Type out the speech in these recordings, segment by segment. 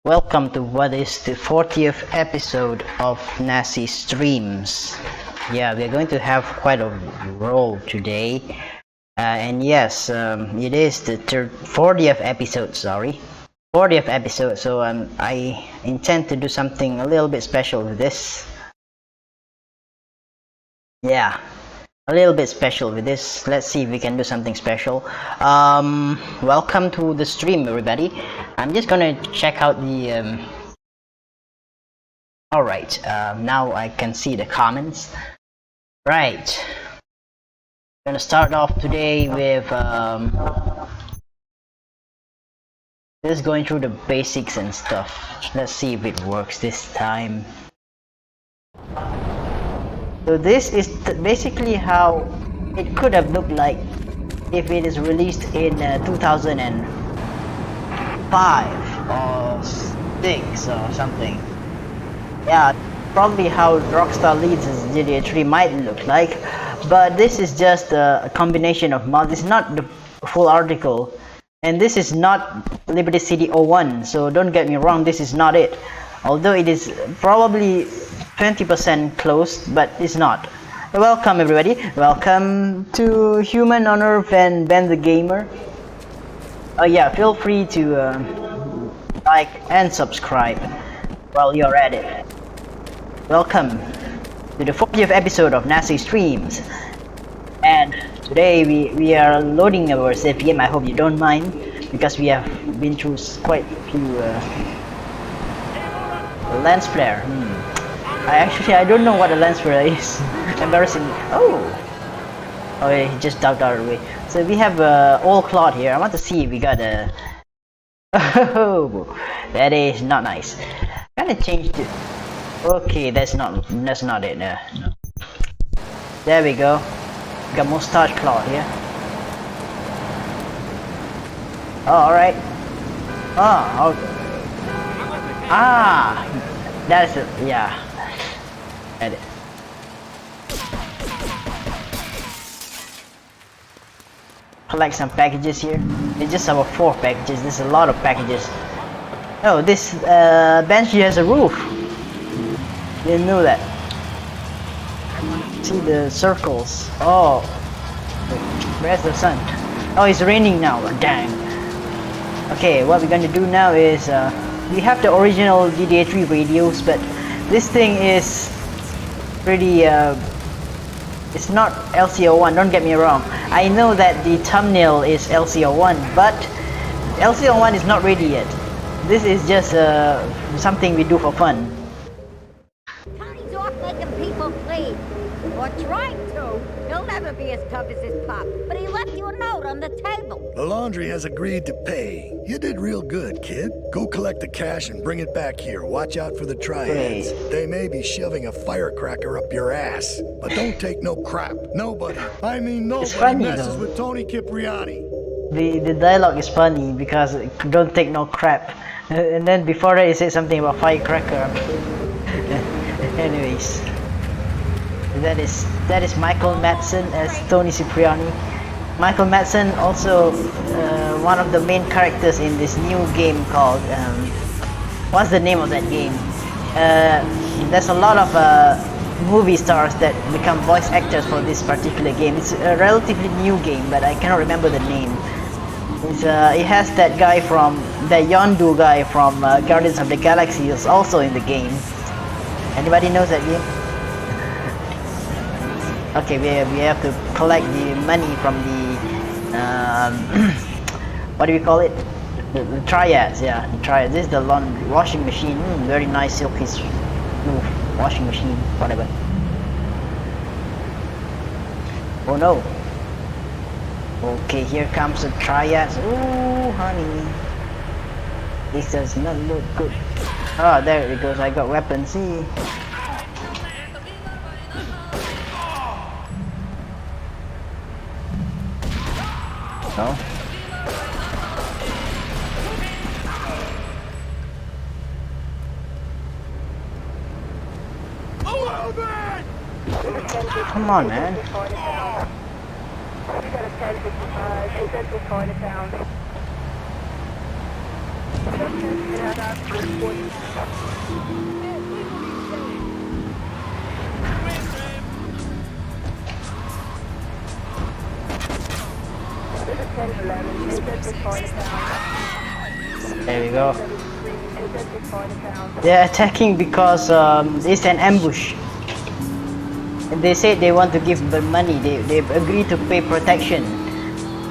Welcome to what is the 40th episode of Nassyy Streams. Yeah, we're going to have quite a roll today. And yes, it is the 40th episode, 40th episode, so I intend to do something a little bit special with this. Yeah, a little bit special with this. Let's see if we can do something special. Welcome to the stream, everybody. I'm just gonna check out the alright, now I can see the comments. Right, I'm gonna start off today with just going through the basics and stuff. Let's see if it works this time. So this is basically how it could have looked like if it is released in 2005 or 6 or something. Yeah, probably how Rockstar Leeds' GTA 3 might look like, but this is just a combination of mods. It's not the full article, and this is not Liberty City 01, so don't get me wrong, this is not it. Although it is probably 20% close, but it's not. Welcome everybody, welcome to Human on Earth and Ben the Gamer. Oh yeah, feel free to like and subscribe while you're at it. Welcome to the 40th episode of Nassyy Streams. And today we are loading our CPM. I hope you don't mind, because we have been through quite a few lens flare. I don't know what a lens flare is. Embarrassing. Oh, he just ducked out of the way. So we have old cloth here. I want to see if we got a. Oh, that is not nice. Kind of changed it. Okay, that's not it. No. There we go. We got mustache cloth here. Oh, all right. Oh, okay. Ah, that's it. Yeah. Edit. Collect some packages here. It's just about 4 packages. There's a lot of packages. Oh, this bench here has a roof. Didn't know that. See the circles. Oh, where's the sun? Oh, it's raining now. Dang. Okay, what we're gonna do now is we have the original GTA 3 radios, but this thing is pretty it's not LCO1, don't get me wrong. I know that the thumbnail is LCO1, but LCO1 is not ready yet. This is just something we do for fun. Tony's off making people bleed, or trying to. He'll never be as tough as his pop, but he left you a note on the table. The laundry has agreed to pay. You did real good, kid. Go collect the cash and bring it back here. Watch out for the Triads. They may be shoving a firecracker up your ass, but don't take no crap. Nobody, I mean nobody, messes with Tony Cipriani. The dialogue is funny because don't take no crap. And then before that he said something about firecracker. Anyways, that is Michael Madsen as Tony Cipriani. Michael Madsen also one of the main characters in this new game called what's the name of that game? There's a lot of movie stars that become voice actors for this particular game. It's a relatively new game, but I cannot remember the name. It has that Yondu guy from Guardians of the Galaxy is also in the game. Anybody knows that game? Okay, we have to collect the money from the what do we call it? The Triads, yeah, the Triads. This is the washing machine. Very nice silky smooth washing machine, whatever. Oh no. Okay, here comes the Triads. Ooh, honey. This does not look good. Oh, there it goes. I got weapons. See. No. Come on, man. There we go. They're attacking because it's an ambush. They said they want to give the money. They've agreed to pay protection.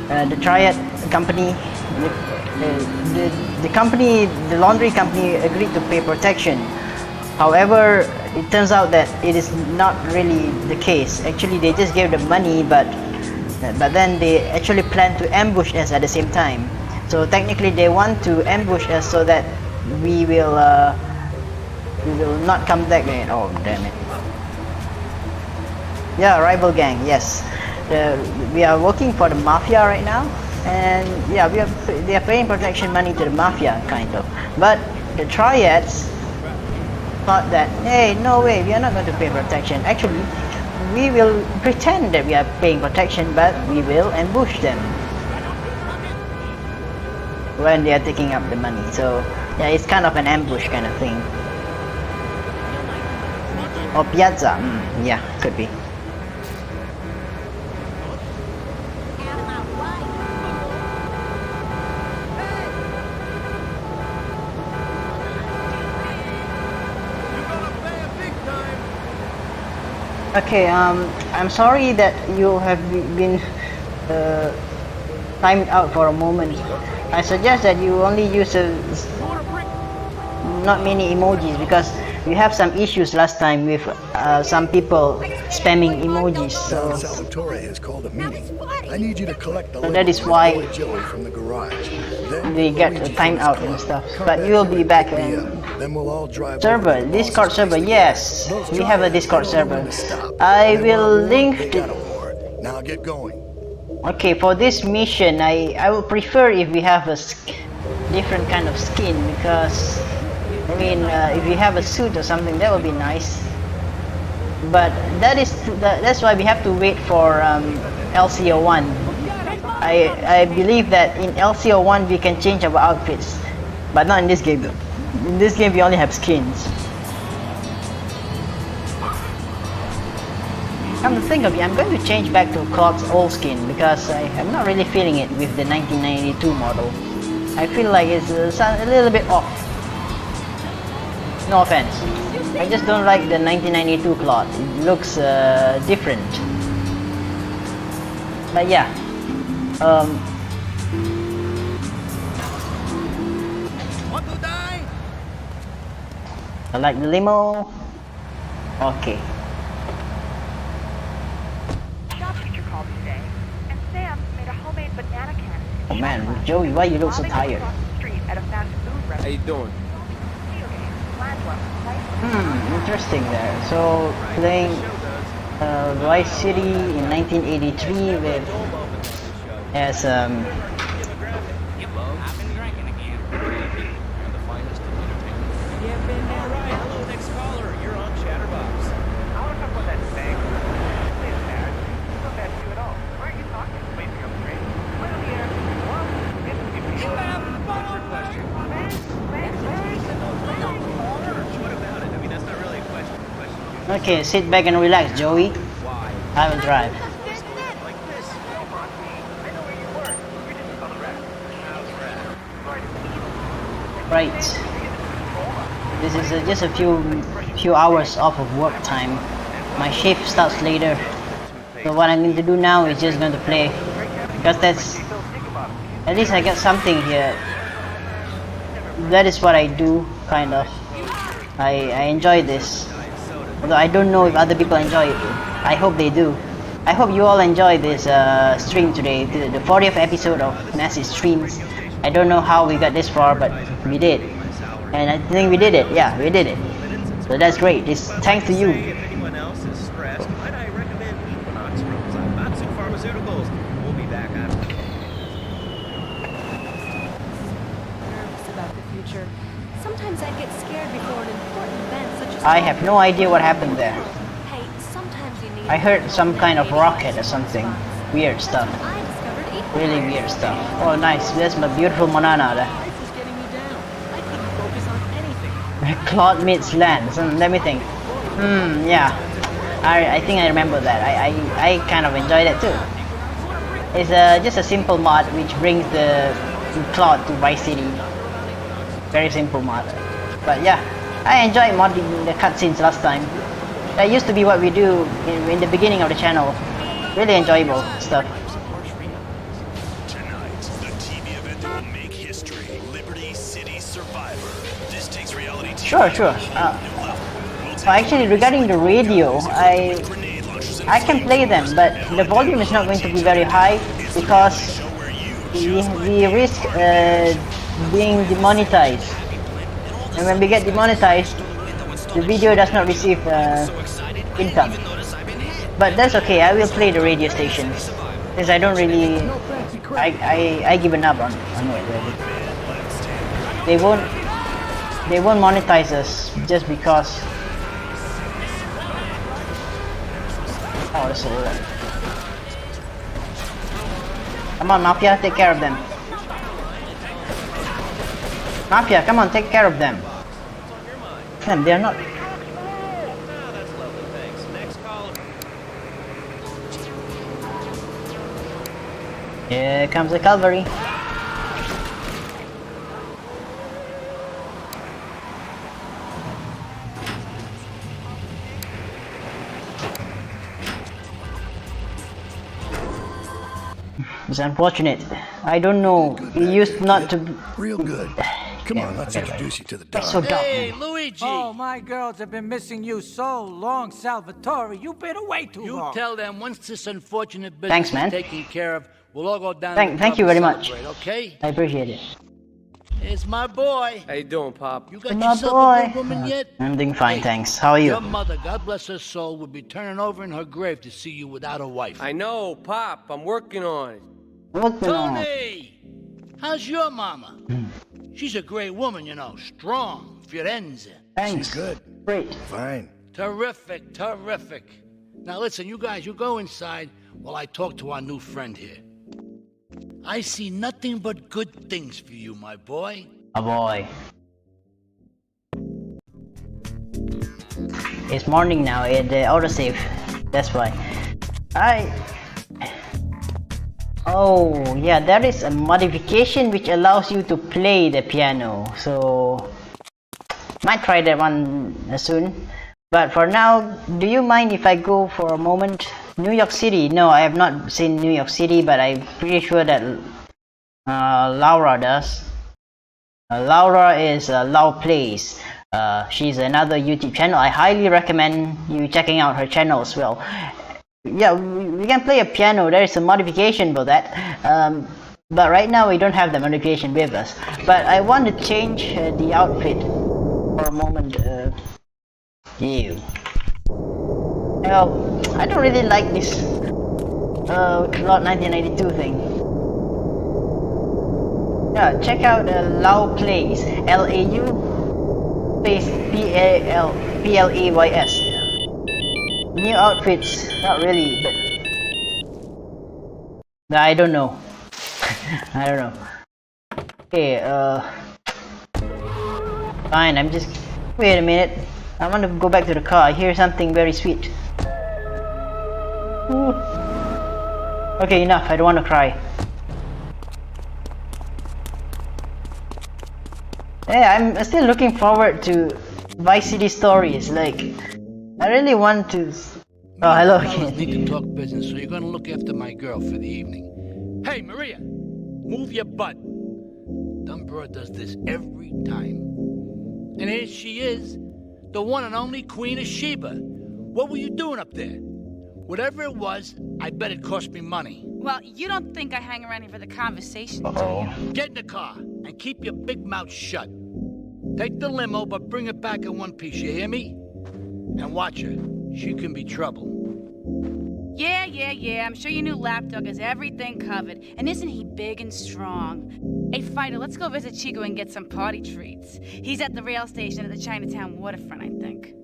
The Triad company, the company, the laundry company agreed to pay protection. However, it turns out that it is not really the case. Actually, they just gave the money, but then they actually plan to ambush us at the same time. So technically, they want to ambush us so that we will not come back. Oh damn it! Yeah, rival gang. Yes, we are working for the Mafia right now, and yeah, they are paying protection money to the Mafia kind of. But the Triads thought that, hey, no way, we are not going to pay protection. Actually, we will pretend that we are paying protection, but we will ambush them when they are taking up the money. So yeah, it's kind of an ambush kind of thing. Or piazza, yeah, could be. Okay, I'm sorry that you have been timed out for a moment. I suggest that you only use not many emojis, because we have some issues last time with some people spamming emojis. So Salvatore has called a meeting. I need you to collect the that is why from the garage. they get timed out and stuff. But you will be back in Then we'll all drive server, Discord server. Yes, we have a Discord server. I will link the... Now get going. Okay, for this mission, I would prefer if we have a different kind of skin, because I mean, if we have a suit or something, that would be nice. But that's why we have to wait for LCO1. I believe that in LCO1 we can change our outfits, but not in this game. In this game we only have skins. Come to think of it, I'm going to change back to Claude's old skin, because I'm not really feeling it with the 1992 model. I feel like it's a little bit off. No offense. I just don't like the 1992 Claude. It looks different. But yeah. I like the limo. Okay. Oh man, Joey, why you look so tired? How you doing? Interesting there. So, playing Vice City in 1983 with as okay, sit back and relax, Joey. I will drive. Right. This is just a few hours off of work time. My shift starts later. So what I'm going to do now is just going to play, because that's, at least I get something here. That is what I do, kind of. I enjoy this. Although I don't know if other people enjoy it. I hope they do. I hope you all enjoy this stream today, the 40th episode of Nassyy Streams. I don't know how we got this far, but we did. And I think we did it. Yeah, we did it. So that's great. It's thanks to you. If anyone else is stressed, might I recommend Equinox Rooms on Matsu Pharmaceuticals. We'll be back after. Nervous about the future. Sometimes I get scared before an important event such as... I have no idea what happened there. Hey, sometimes you need... I heard some kind of rocket or something. Weird stuff. I discovered Really weird stuff. Oh nice, that's my beautiful Monana there. Life is getting me down. I Claude meets Lance. Let me think. Yeah. I think I remember that. I kind of enjoyed it too. It's just a simple mod which brings the Claude to Vice City. Very simple mod. But yeah, I enjoyed modding the cutscenes last time. That used to be what we do in the beginning of the channel. Really enjoyable stuff. Tonight, the TV event that will make history. Liberty City Survivor. This takes reality TV. Sure. Actually, regarding the radio, I can play them, but the volume is not going to be very high because we risk being demonetized. And when we get demonetized, the video does not receive income. But that's okay, I will play the radio stations. Because I don't really... I given up on it really. They won't monetize us just because... Oh, that's all right. Come on, Mafia, take care of them. Mafia, come on, take care of them. Damn, they're not... That's lovely, thanks. Next caller. Here comes the cavalry. It's unfortunate. I don't know. He used not to. Real good. Come on, let's introduce you to the dog. So dumb. Hey, Luigi! Oh, my girls have been missing you so long, Salvatore. You've been away too long. You tell them once this unfortunate business Thanks, man. is taken care of, we'll all go down. Thank you very much. Okay? I appreciate it. It's my boy. How you doing, Pop? You got My yourself boy. a good woman yet? I'm doing fine, thanks. How are you? Your mother, God bless her soul, would be turning over in her grave to see you without a wife. I know, Pop. I'm working on it. What's going on? Tony! How's your mama? She's a great woman, you know. Strong. Firenze. Thanks. She's good. Great. Fine. Terrific. Now listen, you guys, you go inside while I talk to our new friend here. I see nothing but good things for you, my boy. A boy. It's morning now in the autosave. That's why. Oh, yeah, there is a modification which allows you to play the piano. So, might try that one soon. But for now, do you mind if I go for a moment? New York City. No, I have not seen New York City, but I'm pretty sure that Laura does. Laura is Lau Plays. She's another YouTube channel. I highly recommend you checking out her channel as well. Yeah, we can play a piano. There is a modification for that. But right now we don't have the modification with us. But I want to change the outfit for a moment. Ew. Well, I don't really like this Lot 1992 thing. Yeah, check out Lau Plays. LAU Plays PLAYS. New outfits, not really, but I don't know. I don't know. Okay, fine, I'm just... Wait a minute. I want to go back to the car. I hear something very sweet. Ooh. Okay, enough. I don't want to cry. Yeah, I'm still looking forward to Vice City Stories. Like, I really want to... Oh, hello Fellas again. need to talk business, so you're gonna look after my girl for the evening. Hey, Maria, move your butt. Dumbbird does this every time. And here she is, the one and only Queen of Sheba. What were you doing up there? Whatever it was, I bet it cost me money. Well, you don't think I hang around here for the conversation, do Uh-oh. you? Get in the car and keep your big mouth shut. Take the limo, but bring it back in one piece, you hear me? And watch her. She can be trouble. Yeah. I'm sure your new lapdog has everything covered. And isn't he big and strong? Hey, Fido, let's go visit Chico and get some party treats. He's at the rail station at the Chinatown waterfront, I think.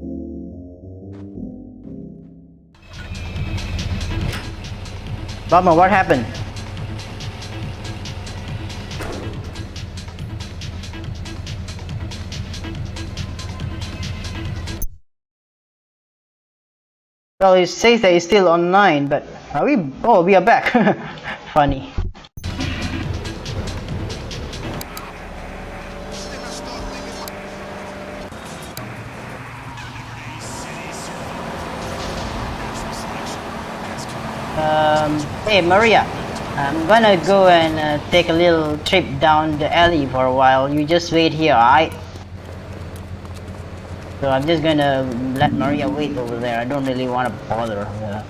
Bummer, what happened? Well, it says that it's still online, but are we? Oh, we are back. Funny. Hey Maria, I'm gonna go and take a little trip down the alley for a while. You just wait here, alright? So I'm just gonna let Maria wait over there. I don't really want to bother her.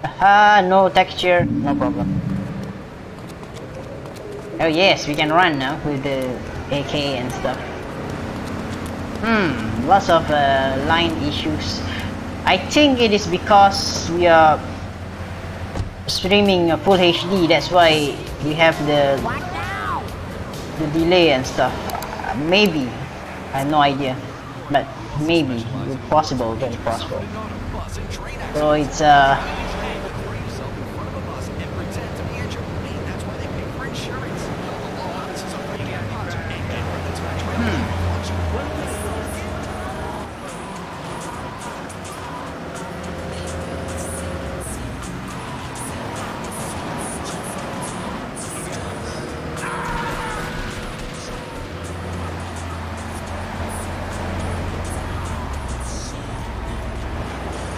Aha, no texture, no problem. Oh yes, we can run now with the AK and stuff. Lots of line issues. I think it is because we are streaming full HD. That's why we have the delay and stuff. Maybe, I have no idea, but maybe it's possible, very possible. So it's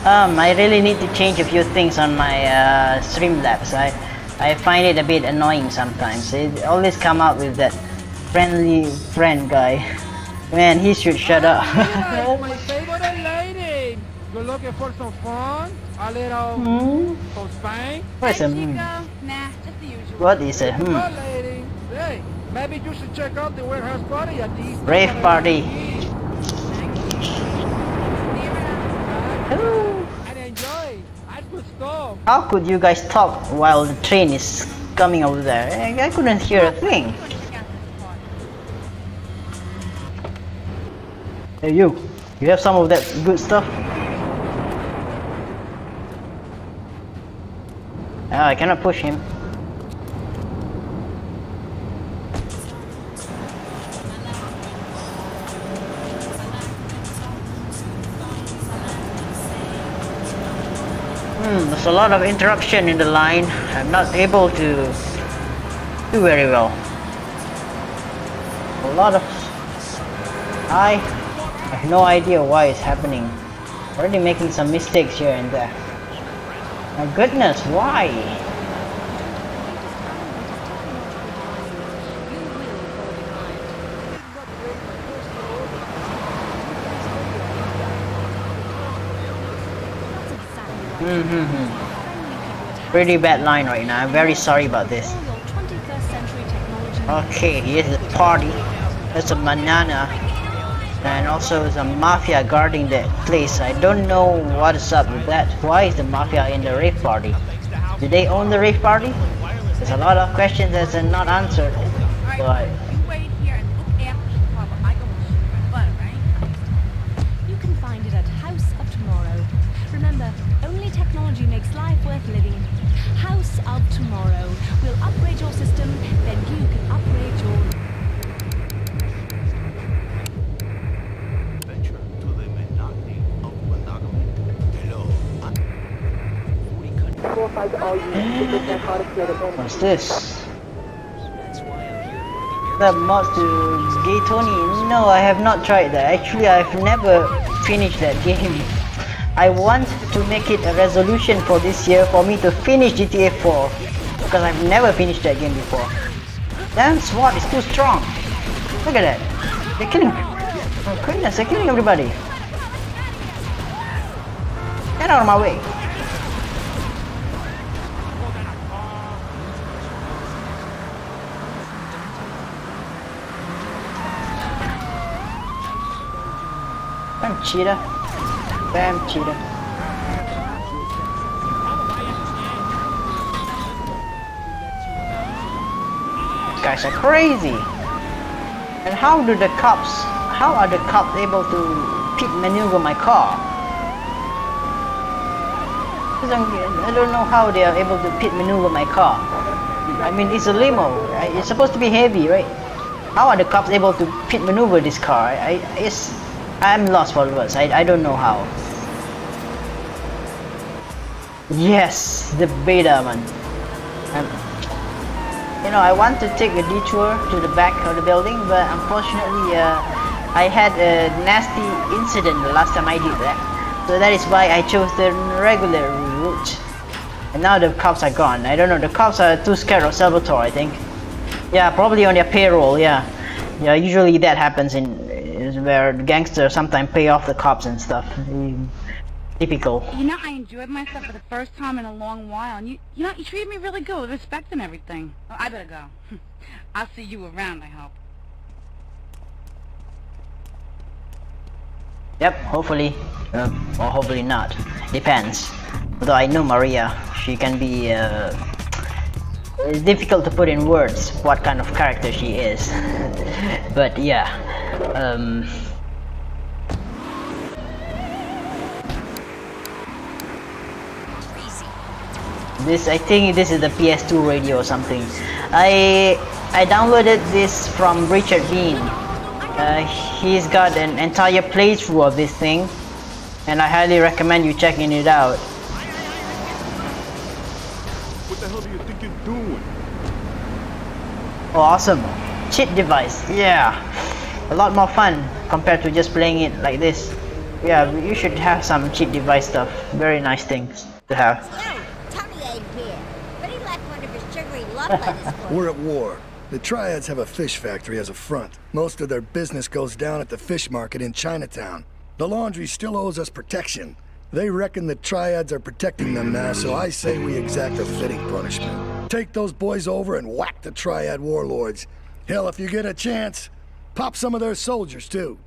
I really need to change a few things on my Streamlabs. I find it a bit annoying sometimes. It always come up with that friendly friend guy. Man, he should shut up. My favorite lady. You're looking for some fun? A little some spank? What's a Nah, just the usual. What is a Good lady. Hey, maybe you should check out the warehouse party at these rave party? and enjoy. That's good stuff. How could you guys talk while the train is coming over there? I couldn't hear a thing. Hey you have some of that good stuff? Ah, I cannot push him. There's a lot of interruption in the line. I'm not able to do very well. A lot of... I have no idea why it's happening. Already making some mistakes here and there. My goodness, why? Pretty bad line right now. I'm very sorry about this. Okay, here's the party. There's a banana. And also there's a mafia guarding the place. I don't know what is up with that. Why is the mafia in the rave party? Do they own the rave party? There's a lot of questions that's not answered. But Wait here and look after the problem. I go with butter, right? You can find it at House of Tomorrow. Remember, only technology makes life worth living. House of Tomorrow. We'll upgrade your system, then you can upgrade your... Venture to the monotony of monogamy. Hello, what's this? That mod to Gay Tony? No, I have not tried that. Actually, I've never finished that game. I want to make it a resolution for this year for me to finish GTA 4 because I've never finished that game before. Damn, SWAT is too strong. Look at that. They're killing. Oh goodness, they're killing everybody. Get out of my way. Bam, cheetah. Bam, cheetah. These guys are crazy. And how are the cops able to pit maneuver my car? I don't know how they are able to pit maneuver my car. I mean, it's a limo. It's supposed to be heavy, right? How are the cops able to pit maneuver this car? I'm lost for words. I don't know how. Yes, the beta man. You know, I want to take a detour to the back of the building, but unfortunately, I had a nasty incident the last time I did that. So that is why I chose the regular route. And now the cops are gone. I don't know, the cops are too scared of Salvatore, I think. Yeah, probably on their payroll, yeah. Yeah, usually that happens in where the gangsters sometimes pay off the cops and stuff. Typical. You know, I enjoyed myself for the first time in a long while, and you know, you treated me really good with respect and everything. Well, I better go. I'll see you around, I hope. Yep, hopefully. Or hopefully not. Depends. Although I know Maria, she can be it's difficult to put in words what kind of character she is. But yeah. I think this is the PS2 radio or something. I downloaded this from Richard Bean. He's got an entire playthrough of this thing, and I highly recommend you checking it out. What the hell do you think you're doing? Oh, awesome. Cheat device, yeah. A lot more fun compared to just playing it like this. Yeah, you should have some cheat device stuff. Very nice things to have. We're at war. The Triads have a fish factory as a front. Most of their business goes down at the fish market in Chinatown. The laundry still owes us protection. They reckon the Triads are protecting them now, so I say we exact a fitting punishment. Take those boys over and whack the Triad warlords. Hell, if you get a chance, pop some of their soldiers too.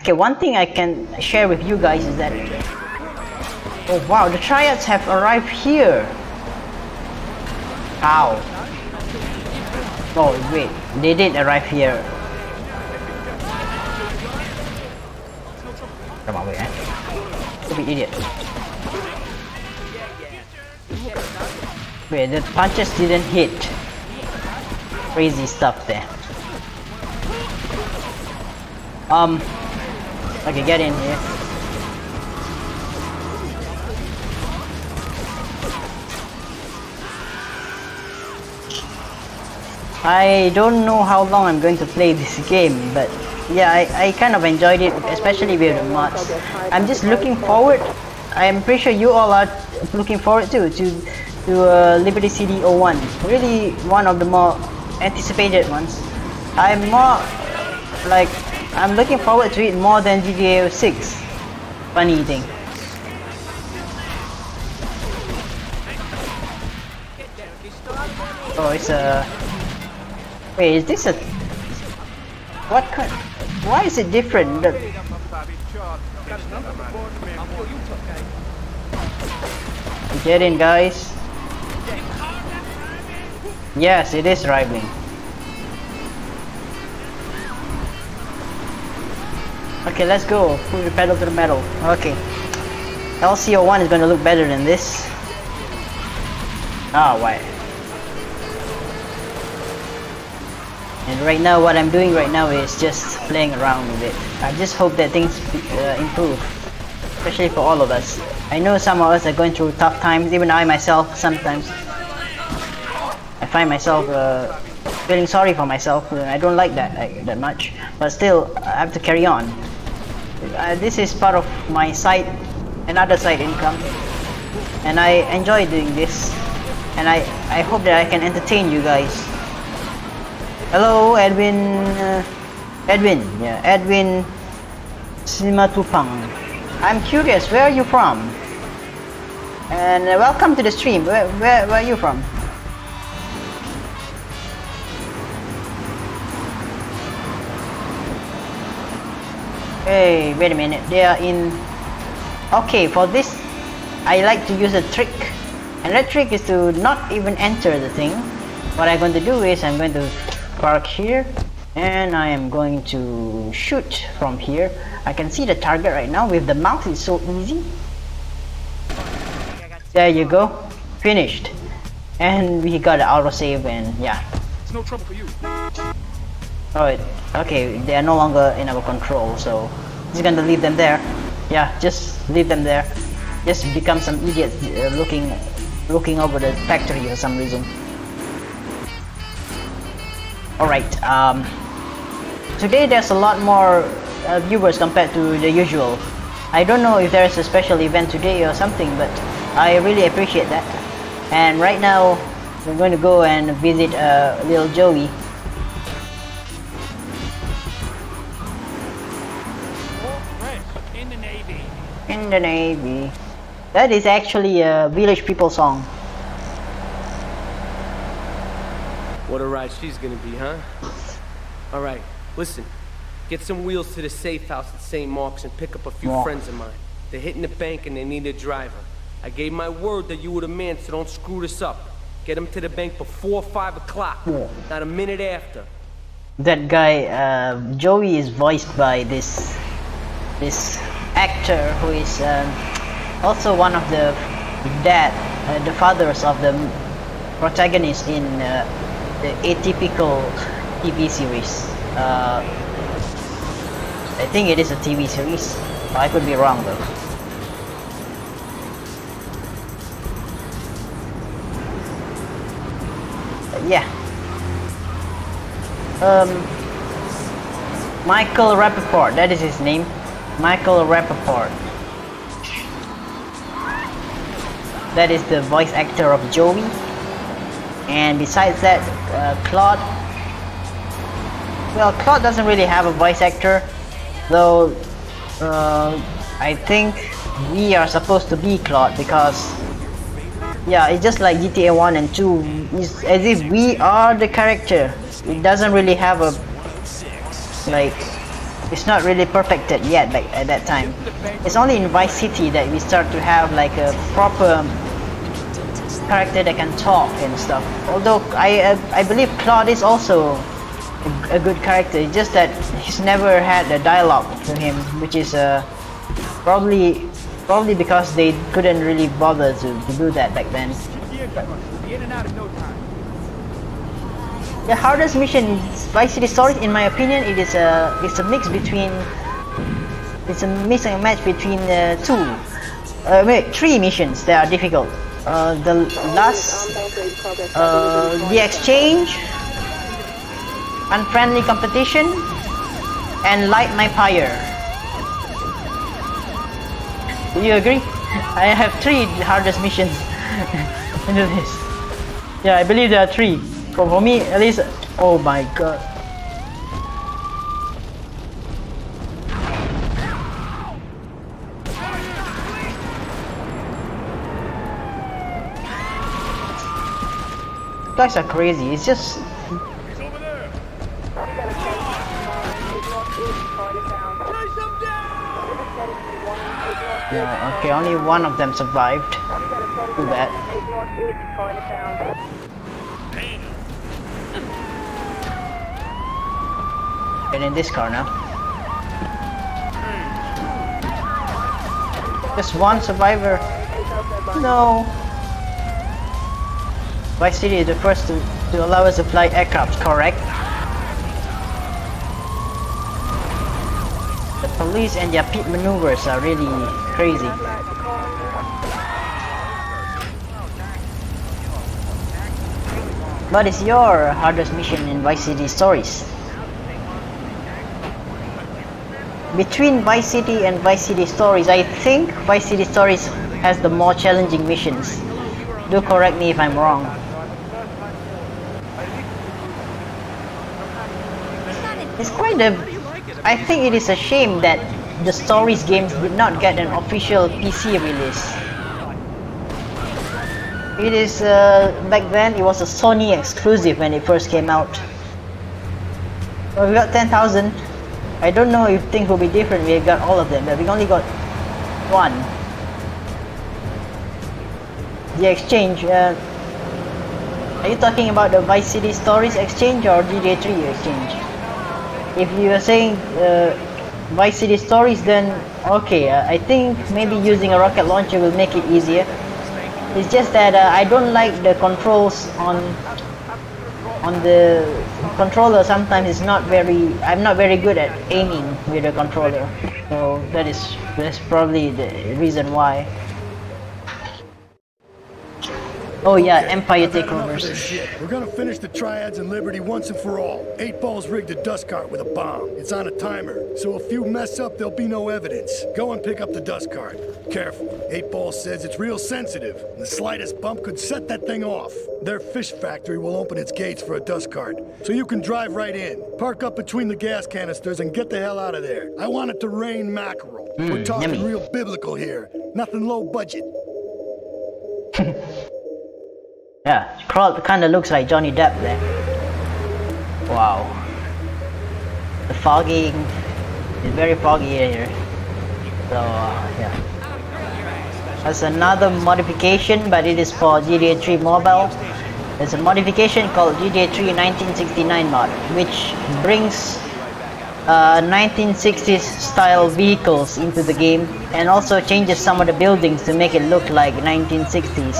Okay, one thing I can share with you guys is that... Oh wow, the Triads have arrived here. How? Oh wait, they did arrive here. Come on, wait, stupid idiot. Wait, the punches didn't hit. Crazy stuff there. Okay, get in here. I don't know how long I'm going to play this game, but yeah, I kind of enjoyed it, especially with the mods. I'm just looking forward. I'm pretty sure you all are looking forward to Liberty City 01. Really one of the more anticipated ones. I'm looking forward to it more than GTA 6. Funny thing. Oh, it's a... Wait, is this a... What kind... Why is it different? Get in, guys. Yes, it is rivaling. Okay, let's go. Put the pedal to the metal. Okay. LCO1 is gonna look better than this. Ah, why? And right now, what I'm doing right now is just playing around with it. I just hope that things improve, especially for all of us. I know some of us are going through tough times, even I myself sometimes. I find myself feeling sorry for myself. I don't like that much, but still, I have to carry on. This is part of my another side income, and I enjoy doing this, and I hope that I can entertain you guys. Hello, Edwin. Yeah, Edwin Simatupang. I'm curious, where are you from? And welcome to the stream. Where are you from? Hey, wait a minute. They are in... Okay, for this, I like to use a trick. And that trick is to not even enter the thing. What I'm going to do is I'm going to park here, and I am going to shoot from here. I can see the target right now. With the mouse, it's so easy. There you go. Finished. And we got an autosave, and yeah. It's no trouble for you. Alright, okay, they are no longer in our control, so Just gonna leave them there. Yeah, just leave them there. Just become some idiot looking over the factory for some reason. Alright, today there's a lot more viewers compared to the usual. I don't know if there's a special event today or something, but I really appreciate that. And right now, we're going to go and visit little Joey. In the Navy. In the Navy. That is actually a village people song. What a ride she's gonna be, huh? Alright, listen. Get some wheels to the safe house at St. Mark's and pick up a few friends of mine. They're hitting the bank and they need a driver. I gave my word that you were the man, so don't screw this up. Get them to the bank before 5 o'clock, not a minute after. That guy, Joey, is voiced by this actor who is also one of the the fathers of the protagonist in the Atypical TV series. I think it is a TV series. I could be wrong though. Yeah. Michael Rappaport, that is his name. Michael Rappaport. That is the voice actor of Joey. And besides that, Claude. Well, Claude doesn't really have a voice actor, though. I think we are supposed to be Claude because, yeah, it's just like GTA 1 and 2. It's as if we are the character. It doesn't really have a, like, it's not really perfected yet back at that time. It's only in Vice City that we start to have like a proper character that can talk and stuff. Although I believe Claude is also a good character. It's just that he's never had a dialogue to him, which is probably because they couldn't really bother to do that back then. The hardest mission in Vice City Stories, in my opinion, it's a mix between and match between three missions that are difficult. The last, the exchange, unfriendly competition, and light my fire. Do you agree? I have 3 hardest missions into this. Yeah, I believe there are 3. For me, at least. Oh my god. Guys are crazy. It's just. Yeah, okay, only one of them survived. Too bad. Get in this car now. Just one survivor. No. Vice City is the first to allow us to fly aircraft, correct? The police and their pit maneuvers are really crazy. What is your hardest mission in Vice City Stories? Between Vice City and Vice City Stories, I think Vice City Stories has the more challenging missions. Do correct me if I'm wrong. It's quite a... I think it is a shame that the Stories games did not get an official PC release. It is, back then it was a Sony exclusive when it first came out. Well, we got 10,000. I don't know if things will be different. We got all of them, but we only got 1. The exchange, are you talking about the Vice City Stories exchange or GTA 3 exchange? If you are saying Vice City Stories, then okay, I think maybe using a rocket launcher will make it easier. It's just that I don't like the controls on the controller. Sometimes it's not very, I'm not very good at aiming with the controller. So that's probably the reason why. Oh yeah, Okay, Empire I've had enough of takeovers. this shit. We're gonna finish the Triads and Liberty once and for all. 8 Ball's rigged a dust cart with a bomb. It's on a timer, so if you mess up, there'll be no evidence. Go and pick up the dust cart. Careful. 8 Ball says it's real sensitive. The slightest bump could set that thing off. Their fish factory will open its gates for a dust cart, so you can drive right in. Park up between the gas canisters and get the hell out of there. I want it to rain mackerel. We're talking yummy. real biblical here. Nothing low budget. Yeah, Kral kind of looks like Johnny Depp there. Wow. The fogging is very foggy here. So yeah. That's another modification, but it is for GTA 3 Mobile. There's a modification called GTA 3 1969 mod, which brings 1960s style vehicles into the game and also changes some of the buildings to make it look like 1960s.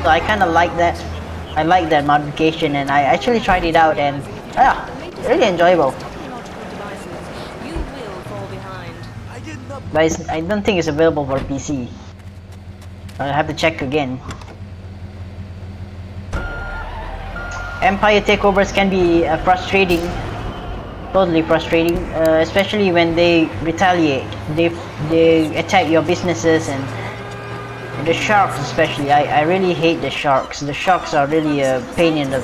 So I kind of like that. I like that modification, and I actually tried it out, and yeah, really enjoyable. But I don't think it's available for PC. I'll have to check again. Empire takeovers can be frustrating, totally frustrating, especially when they retaliate. They attack your businesses, and the sharks especially. I really hate the sharks. The sharks are really a pain in the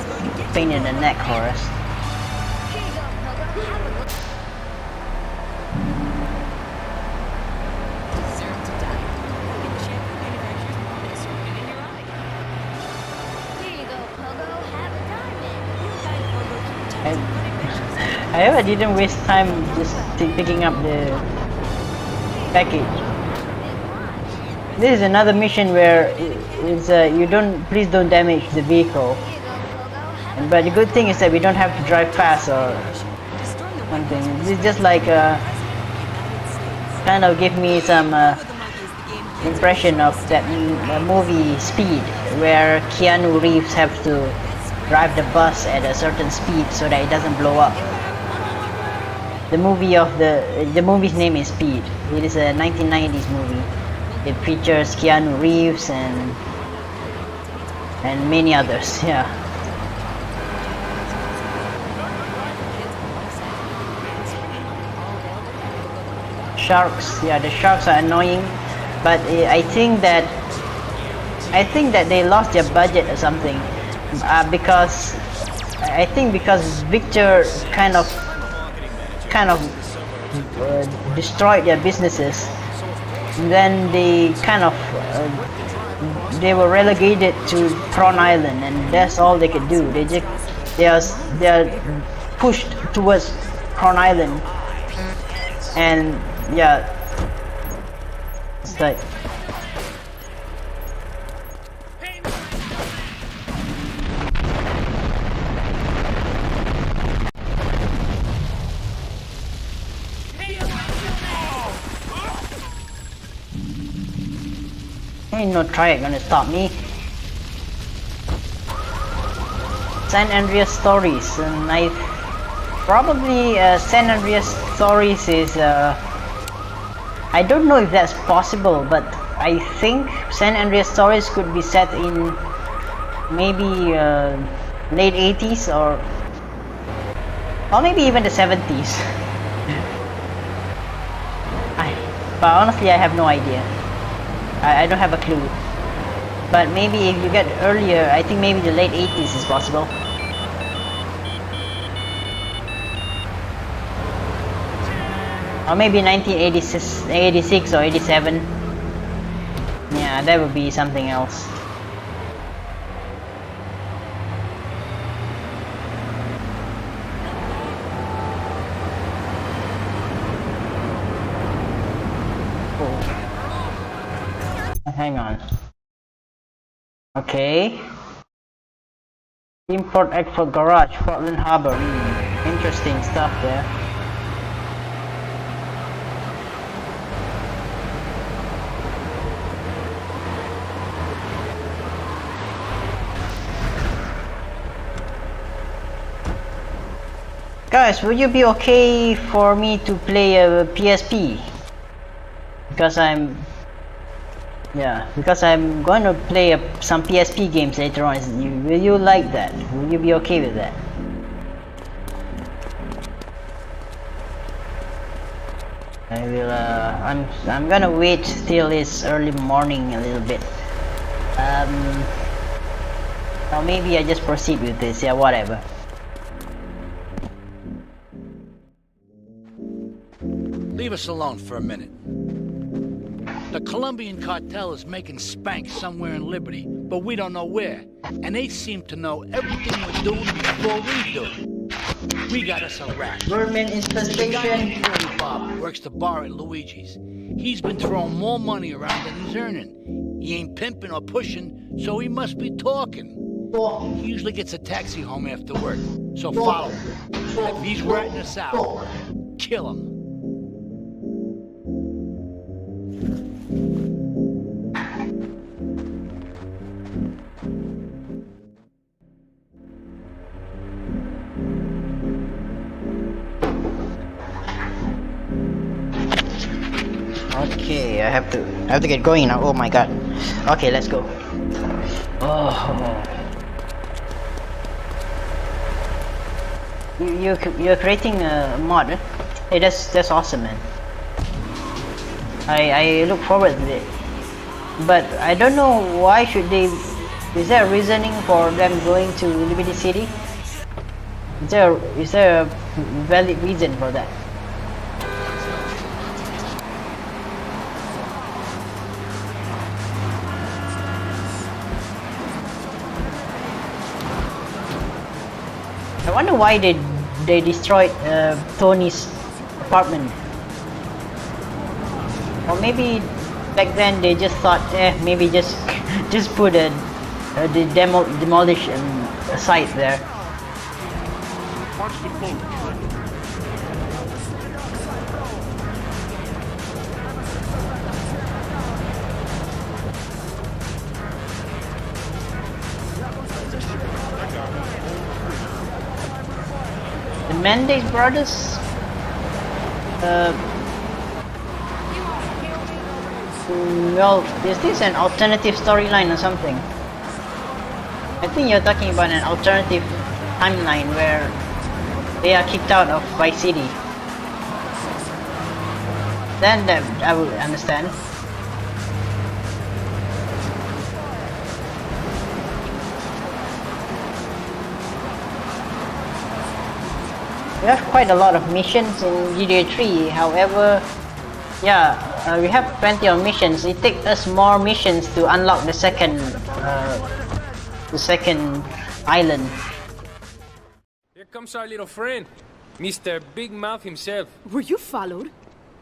neck for us. I hope I didn't waste time just picking up the package. This is another mission where it's please don't damage the vehicle. But the good thing is that we don't have to drive fast or something. This is just like kind of give me some impression of that movie Speed, where Keanu Reeves have to drive the bus at a certain speed so that it doesn't blow up. The movie's name is Speed. It is a 1990s movie. It features Keanu Reeves and many others. Yeah. Sharks. Yeah, the sharks are annoying, but I think that they lost their budget or something. Because Victor kind of destroyed their businesses. And then they they were relegated to Prawn Island, and that's all they could do. They are pushed towards Prawn Island, and yeah, it's like. Ain't no Triad gonna stop me. San Andreas Stories, and I probably San Andreas Stories is I don't know if that's possible, but I think San Andreas Stories could be set in maybe late 80s or maybe even the 70s. But honestly, I have no idea. I don't have a clue. But maybe if you get earlier, I think maybe the late 80s is possible. Or maybe 1986 or 87. Yeah, that would be something else. Hang on. Okay. Import-Export Garage, Portland Harbor. Interesting stuff there. Guys, would you be okay for me to play a PSP? because I'm going to play some PSP games later on. Will you like that? Will you be okay with that? I will. I'm gonna wait till it's early morning a little bit. Or maybe I just proceed with this. Yeah, whatever. Leave us alone for a minute. The Colombian cartel is making spank somewhere in Liberty, but we don't know where. And they seem to know everything we're doing before we do. We got us a rat. Vermin infestation. Bob works the bar at Luigi's. He's been throwing more money around than he's earning. He ain't pimping or pushing, so he must be talking. He usually gets a taxi home after work, so follow him. If he's ratting us out, kill him. Okay, I have to get going now. Oh my god. Okay, let's go. Oh. You're creating a mod. Eh? Hey, that's awesome, man. I look forward to it. But I don't know why should they. Is there a reasoning for them going to Liberty City? Is there a valid reason for that? I wonder why they destroyed Tony's apartment. Or maybe back then they just thought, maybe just put the demolition site there. Watch the boat. The Mendes brothers? Well, is this an alternative storyline or something? I think you're talking about an alternative timeline where they are kicked out of Vice City. Then that I will understand. We have quite a lot of missions in GTA 3, however, we have plenty of missions. It takes us more missions to unlock the second island. Here comes our little friend, Mr. Big Mouth himself. Were you followed?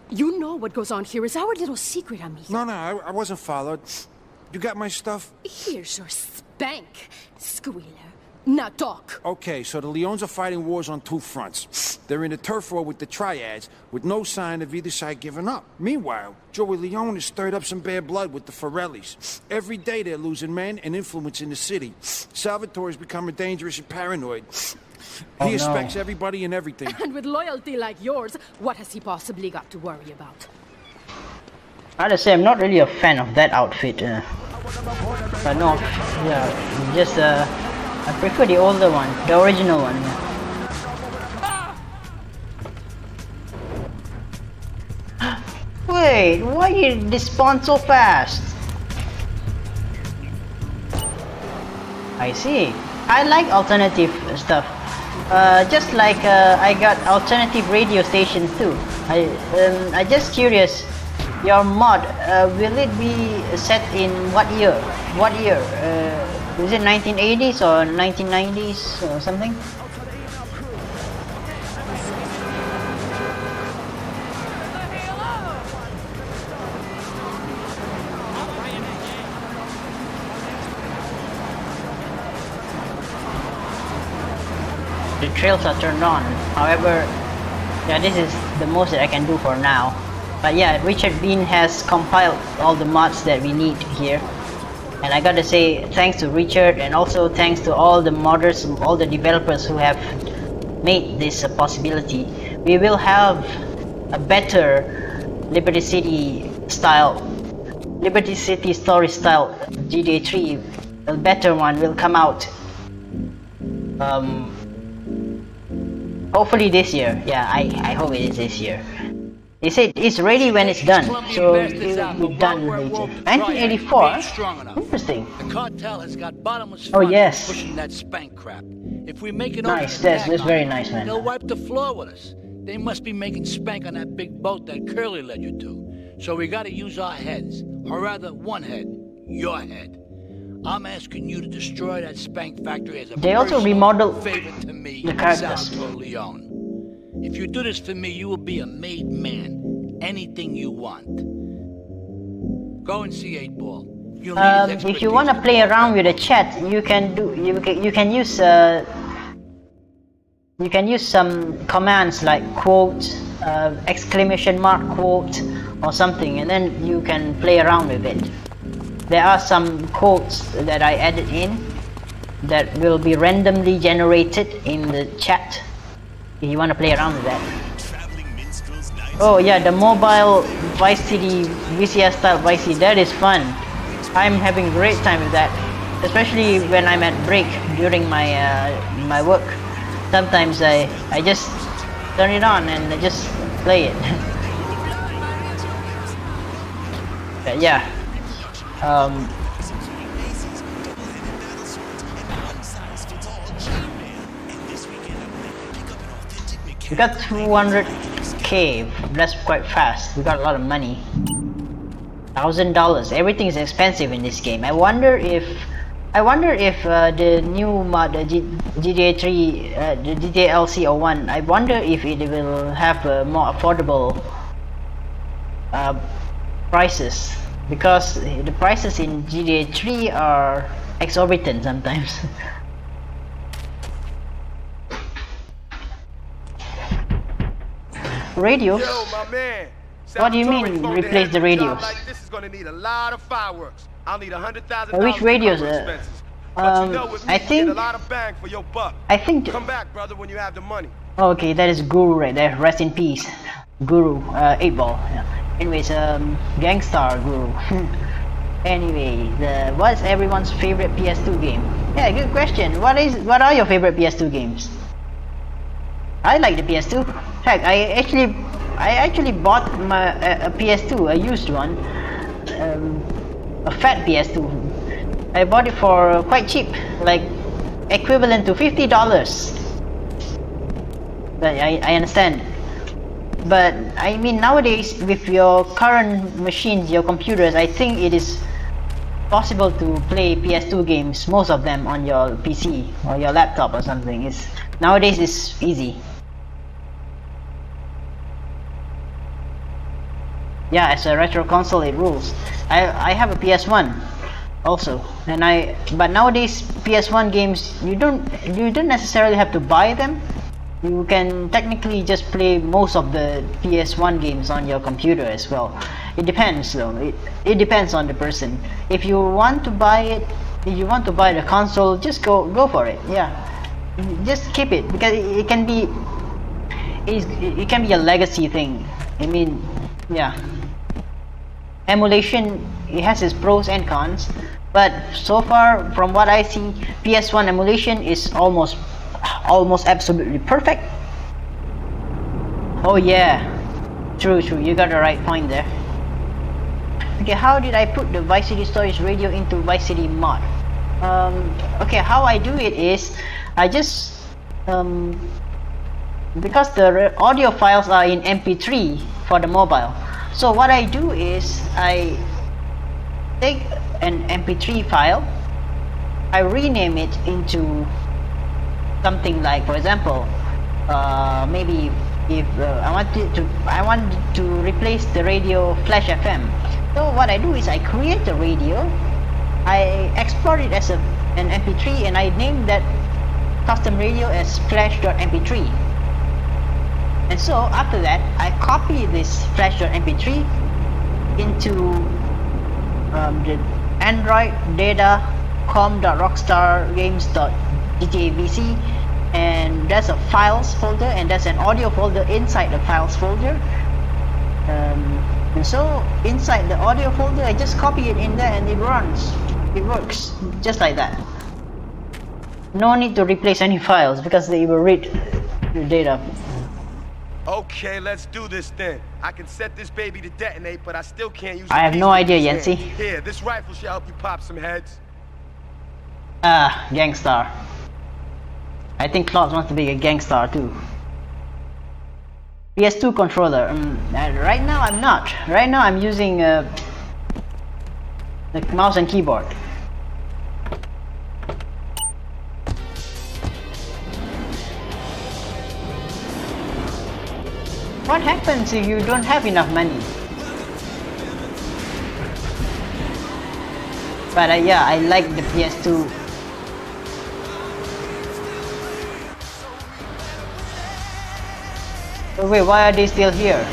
You know what goes on here is our little secret, amigo. No, I wasn't followed. You got my stuff? Here's your spank, squealer. Now talk. Okay, so the Leons are fighting wars on two fronts. They're in a turf war with the Triads, with no sign of either side giving up. Meanwhile, Joey Leone has stirred up some bad blood with the Forellis. Every day they're losing men and influence in the city. Salvatore's becoming dangerous and paranoid. He expects everybody and everything. And with loyalty like yours, what has he possibly got to worry about? I have to say, I'm not really a fan of that outfit. But no, just I prefer the older one, the original one. Wait, why did it despawn so fast? I see. I like alternative stuff. Just like I got alternative radio stations too. I just curious. Your mod, will it be set in what year? What year? Is it 1980s or 1990s or something? The trails are turned on. However, this is the most that I can do for now. But Richard Bean has compiled all the mods that we need here. And I gotta say thanks to Richard, and also thanks to all the modders, all the developers who have made this a possibility. We will have a better Liberty City style, Liberty City story style GTA 3, a better one will come out. Hopefully this year. Yeah, I hope it is this year. They said it's ready when it's done, so it will be done later. 1984? Interesting. The cartel has got bottomless Oh funds yes. pushing that spank crap. If we make it Nice, over that's very nice, man. they'll wipe the floor with us. They must be making spank on that big boat that Curly led you to. So we gotta use our heads, or rather one head, your head. I'm asking you to destroy that spank factory as a They also personal remodeled favor to me, the characters. Salvatore Leone. If you do this for me, you will be a made man. Anything you want. Go and see 8-Ball. You'll need his if you want to play around with the chat, you can use some commands like quote, exclamation mark quote, or something, and then you can play around with it. There are some quotes that I added in that will be randomly generated in the chat if you want to play around with that. Oh yeah, the mobile Vice City, VCS style Vice City, that is fun. I'm having great time with that, especially when I'm at break during my my work. Sometimes I just turn it on and I just play it. But yeah. We got 200k. That's quite fast. We got a lot of money. $1,000. Everything is expensive in this game. I wonder if the new mod, the GTA 3, the GTA LC01, I wonder if it will have more affordable prices, because the prices in GTA 3 are exorbitant sometimes. Radios? Yo, my man. What do you mean replace the radios? Like this is gonna need a lot of fireworks. I'll need $100,000. Which radios? I think. A lot of bang for your buck. I think. Come back, brother, when you have the money. Okay, that is Guru right there. Rest in peace, Guru. 8-Ball. Yeah. Anyways, Gangstar Guru. Anyway, what's everyone's favorite PS2 game? Yeah, good question. What are your favorite PS2 games? I like the PS2. Heck, I actually bought a PS2, a used one, a fat PS2. I bought it for quite cheap, like equivalent to $50. But I understand. But I mean, nowadays with your current machines, your computers, I think it is possible to play PS2 games, most of them on your PC or your laptop or something. Nowadays it's easy. Yeah, as a retro console it rules. I have a PS1 also, but nowadays PS1 games you don't necessarily have to buy them. You can technically just play most of the PS1 games on your computer as well. It depends though. It depends on the person. If you want to buy it, if you want to buy the console, just go for it. Yeah, just keep it, because it can be a legacy thing. I mean, yeah. Emulation, it has its pros and cons, but so far from what I see, PS1 emulation is almost absolutely perfect. Oh yeah, true, you got the right point there. Okay, how did I put the Vice City Stories radio into Vice City mod? Okay, how I do it is I just because the audio files are in MP3 for the mobile. So what I do is I take an MP3 file, I rename it into something like, for example, maybe if I want to replace the radio Flash FM. So what I do is I create a radio, I export it as an MP3, and I name that custom radio as flash.mp3. And so after that, I copy this flash.mp3 into the Android data com.rockstargames.gtavc, and there's a files folder and there's an audio folder inside the files folder. And so inside the audio folder, I just copy it in there and it runs. It works just like that. No need to replace any files because they will read the data. Okay, let's do this then. I can set this baby to detonate, but I still can't use. I have no idea, Yancy. Here, this rifle should help you pop some heads. Ah, Gangstar. I think Claude wants to be a Gangstar too. PS2 controller. Right now I'm not. Right now I'm using the mouse and keyboard. What happens if you don't have enough money? But yeah, I like the PS2. Oh, wait, why are they still here?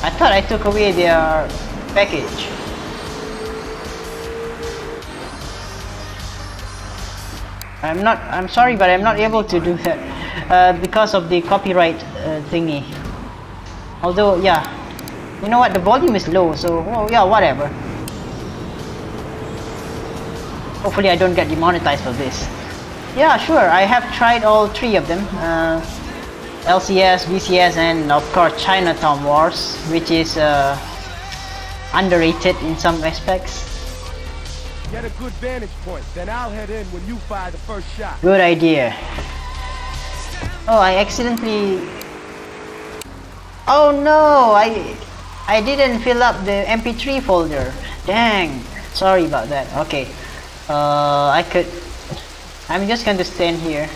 I thought I took away their package. I'm sorry, but I'm not able to do that because of the copyright thingy. Although, yeah, you know what, the volume is low, so oh, yeah, whatever. Hopefully I don't get demonetized for this. Yeah, sure, I have tried all three of them. LCS, VCS, and of course Chinatown Wars, which is underrated in some aspects. Get a good vantage point, then I'll head in when you fire the first shot. Good idea. Oh, I accidentally... Oh no, I didn't fill up the MP3 folder. Dang, sorry about that. Okay, I'm just going to stand here.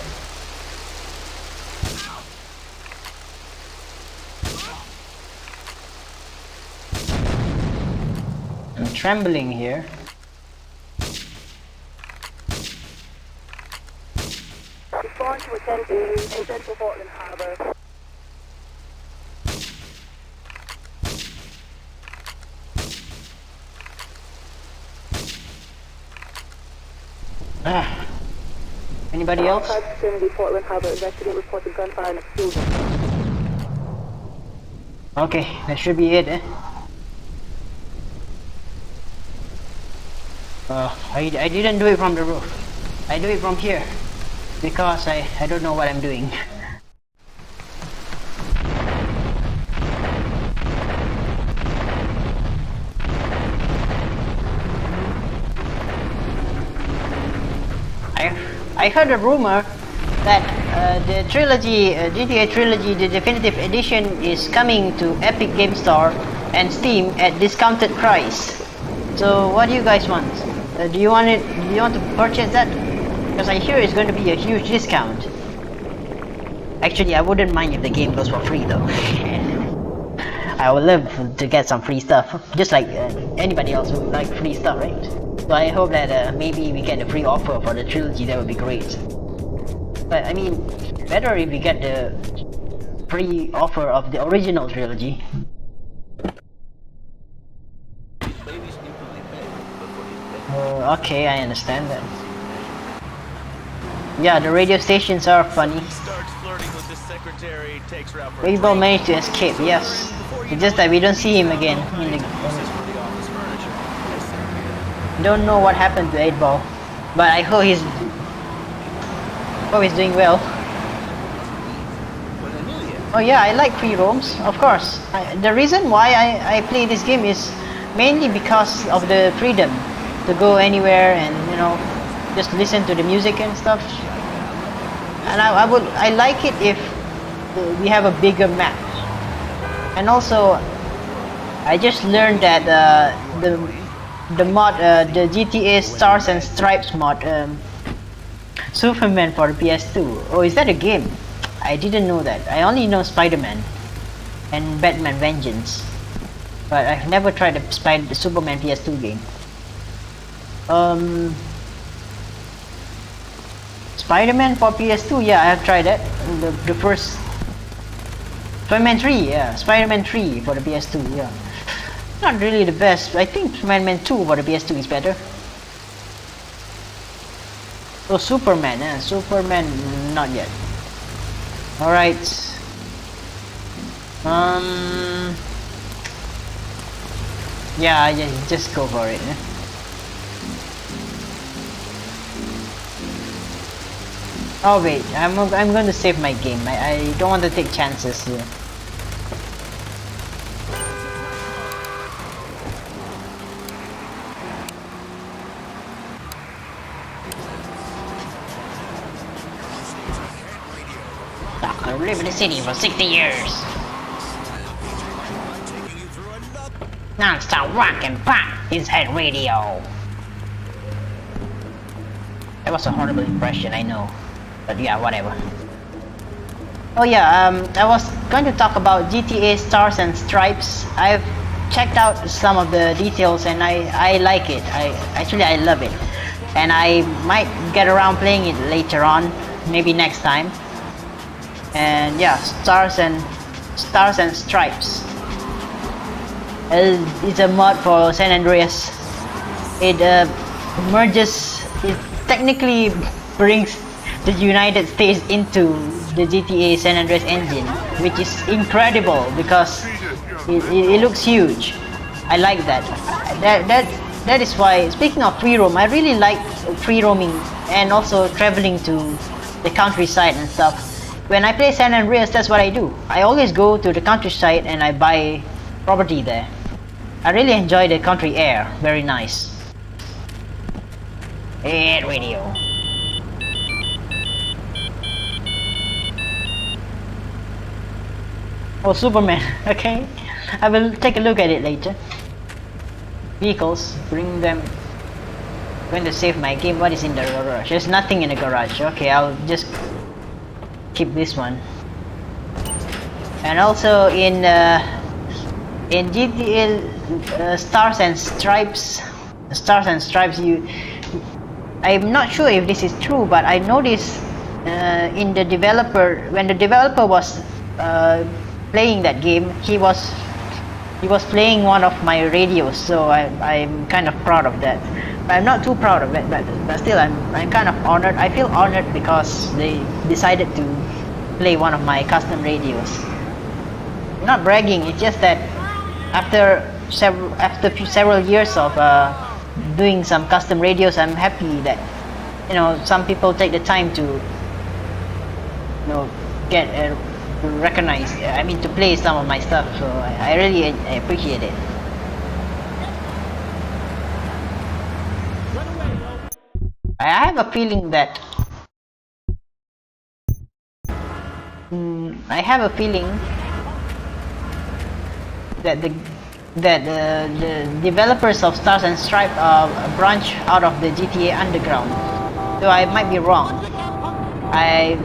I'm trembling here. Respond to attention in Central Portland Harbor. Anybody else? Portland Harbor investigate reported gunfire and explosion. Okay, that should be it, eh? I didn't do it from the roof. I do it from here because I don't know what I'm doing. I heard a rumor that the trilogy, GTA trilogy, the definitive edition is coming to Epic Game Store and Steam at discounted price. So what do you guys want? Do you want to purchase that? Because I hear it's going to be a huge discount. Actually, I wouldn't mind if the game goes for free though. I would love to get some free stuff, just like anybody else would like free stuff, right? So I hope that maybe we get a free offer for the trilogy. That would be great. But I mean, better if we get the free offer of the original trilogy. Okay, I understand that. Yeah, the radio stations are funny. Rainbow managed to escape, yes. It's just that we don't see him again. Don't know what happened to 8-Ball, but I hope he's doing well. Oh yeah, I like free roams, of course. The reason why I play this game is mainly because of the freedom to go anywhere and, you know, just listen to the music and stuff. And I like it if we have a bigger map. And also, I just learned that the mod, the GTA Stars and Stripes mod, Superman for the PS2. Oh, is that a game? I didn't know that. I only know Spider-Man and Batman Vengeance, but I've never tried the Superman PS2 game. Spider-Man for PS2, yeah, I have tried that. The first Spider-Man 3, yeah, Spider-Man 3 for the PS2, yeah. Not really the best. I think Spider-Man 2 for the PS2 is better. So Superman, Superman, not yet. Alright. Yeah, just go for it. Oh wait, I'm going to save my game. I don't want to take chances here. I've lived in the city for 60 years. Non-stop rock and pop is head radio. That was a horrible impression, I know. But yeah, whatever. Oh yeah, I was going to talk about GTA Stars and Stripes. I've checked out some of the details and I like it. I love it. And I might get around playing it later on, maybe next time. And yeah, Stars and Stripes. It's a mod for San Andreas. It merges, it technically brings the United States into the GTA San Andreas engine, which is incredible because it looks huge. I like that. That is why, speaking of free roam, I really like free roaming and also traveling to the countryside and stuff. When I play San Andreas, that's what I do. I always go to the countryside and I buy property there. I really enjoy the country air. Very nice. Air radio. Oh, Superman. Okay. I will take a look at it later. Vehicles. Bring them. I'm going to save my game. What is in the garage? There's nothing in the garage. Okay, I'll just keep this one. And also in GTA Stars and Stripes, I'm not sure if this is true, but I noticed in the developer, when the developer was playing that game, he was playing one of my radios, so I'm kind of proud of that. I'm not too proud of it, but still I'm kind of honored. I feel honored because they decided to play one of my custom radios. I'm not bragging, it's just that after several years of doing some custom radios, I'm happy that, you know, some people take the time to, you know, get recognized. I mean, to play some of my stuff. So I really appreciate it. I have a feeling that the developers of Stars and Stripes are a branch out of the GTA Underground. So I might be wrong.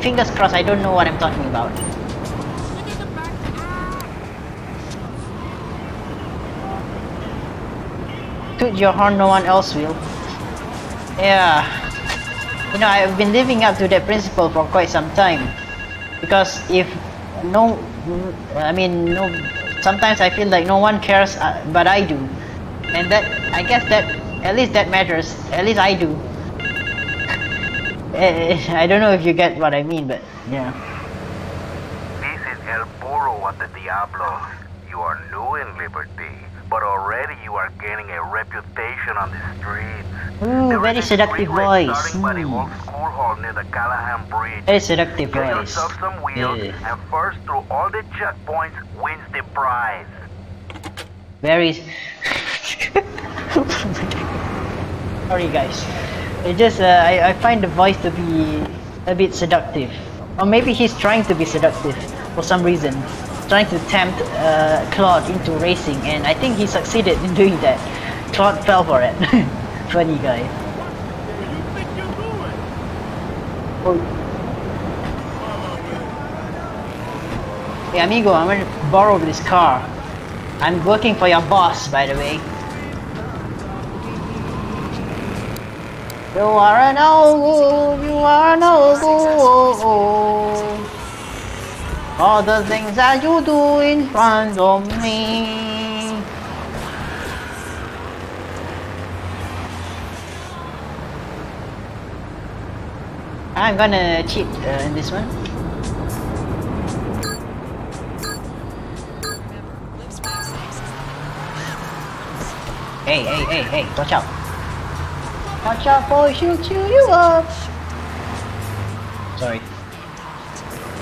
Fingers crossed, I don't know what I'm talking about. Toot your horn, no one else will. Yeah. You know, I've been living up to that principle for quite some time. Because if sometimes I feel like no one cares, but I do. And that, I guess that, at least that matters. At least I do. I don't know if you get what I mean, but yeah. This is El Burro at the Diablo. You are new in Liberty, but already you are gaining a reputation on the streets. Ooh, very seductive voice. By the old school hall near the Callahan Bridge. Very seductive Get voice. yourself some wheels, and first through all the checkpoints wins the prize. Very. Sorry guys. It just I find the voice to be a bit seductive, or maybe he's trying to be seductive for some reason, trying to tempt Claude into racing, and I think he succeeded in doing that. Claude fell for it. Funny guy. Oh. Hey amigo, I'm gonna borrow this car. I'm working for your boss, by the way. You are no good, you are no good. All the things that you do in front of me. I'm gonna cheat in this one. Hey, watch out. Watch out, boy, she'll chew you up. Sorry.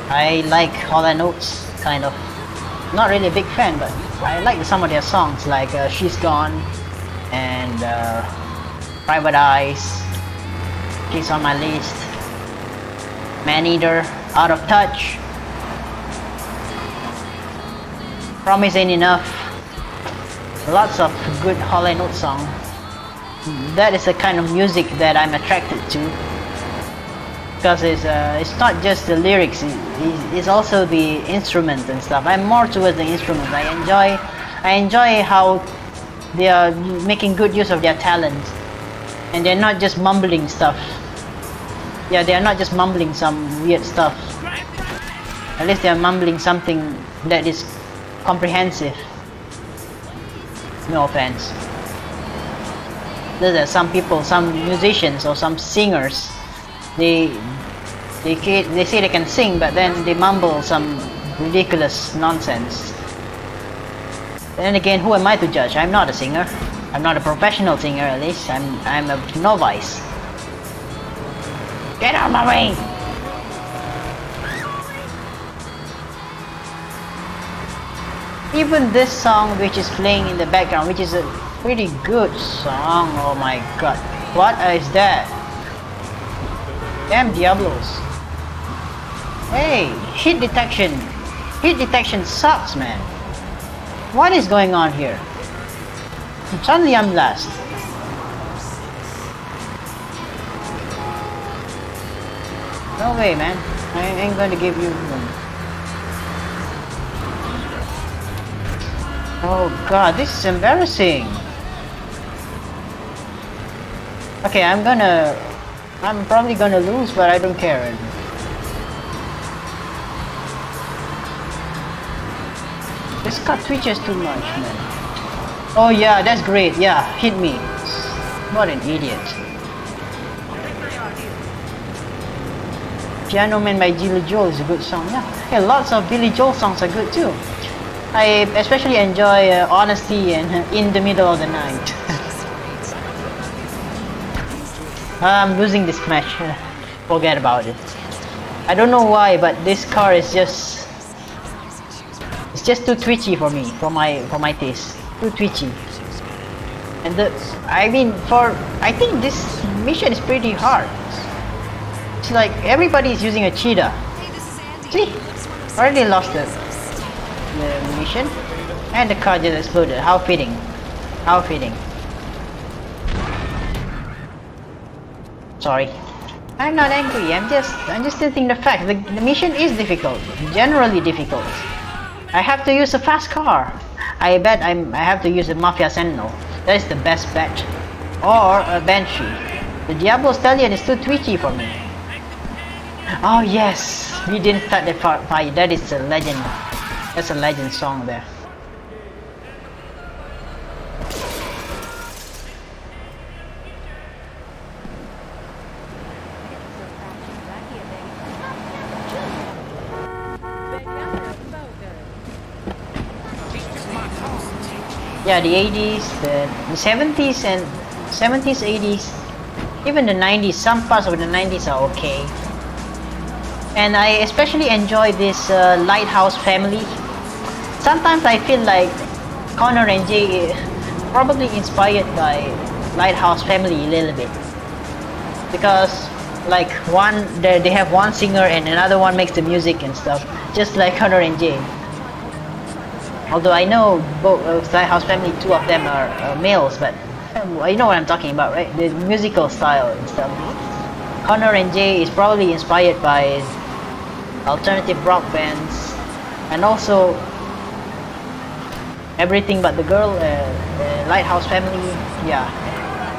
I like Hall & Oates, kind of. Not really a big fan, but I like some of their songs, like She's Gone and Private Eyes. She's on my list. Man Eater, Out of Touch. Promise Ain't Enough. Lots of good Hall & Oates songs. That is the kind of music that I'm attracted to, because it's not just the lyrics, it's also the instrument and stuff. I'm more towards the instruments. I enjoy how they are making good use of their talent, and they're not just mumbling stuff. Yeah, they are not just mumbling some weird stuff. At least they are mumbling something that is comprehensive. No offense. There are some people, some musicians or some singers, they say they can sing, but then they mumble some ridiculous nonsense. Then again, who am I to judge? I'm not a singer. I'm not a professional singer, at least. I'm a novice. Get out of my way! Even this song which is playing in the background, which is a pretty good song, oh my god. What is that? Damn Diablos. Hey, hit detection. Hit detection sucks, man. What is going on here? Suddenly I'm last. No way, man. I ain't gonna give you one. Oh god, this is embarrassing. Okay, I'm probably gonna lose, but I don't care. This cut twitches too much, man. Oh yeah, that's great. Yeah, hit me. What an idiot. Piano Man by Billy Joel is a good song. Yeah, lots of Billy Joel songs are good too. I especially enjoy Honesty and In the Middle of the Night. I'm losing this match. Forget about it. I don't know why, but this car is just... It's just too twitchy for me, for my taste. Too twitchy. And I think this mission is pretty hard. It's like everybody is using a cheetah. See? Already lost the mission, and the car just exploded. How fitting. How fitting. Sorry. I'm not angry. I'm just stating the fact. The mission is difficult. Generally difficult. I have to use a fast car. I bet I have to use a Mafia Sentinel. That is the best bet. Or a Banshee. The Diablo Stallion is too twitchy for me. Oh yes, we didn't start the fight. That is a legend. That's a legend song there. Yeah, the 80s, the 70s and 70s, 80s, even the 90s, some parts of the 90s are okay. And I especially enjoy this Lighthouse family. Sometimes I feel like Connor and Jay probably inspired by Lighthouse family a little bit. Because like they have one singer and another one makes the music and stuff, just like Connor and Jay. Although I know both Lighthouse family, two of them are males, but you know what I'm talking about, right? The musical style and stuff. Connor and Jay is probably inspired by alternative rock bands, and also Everything But the Girl, Lighthouse family, yeah,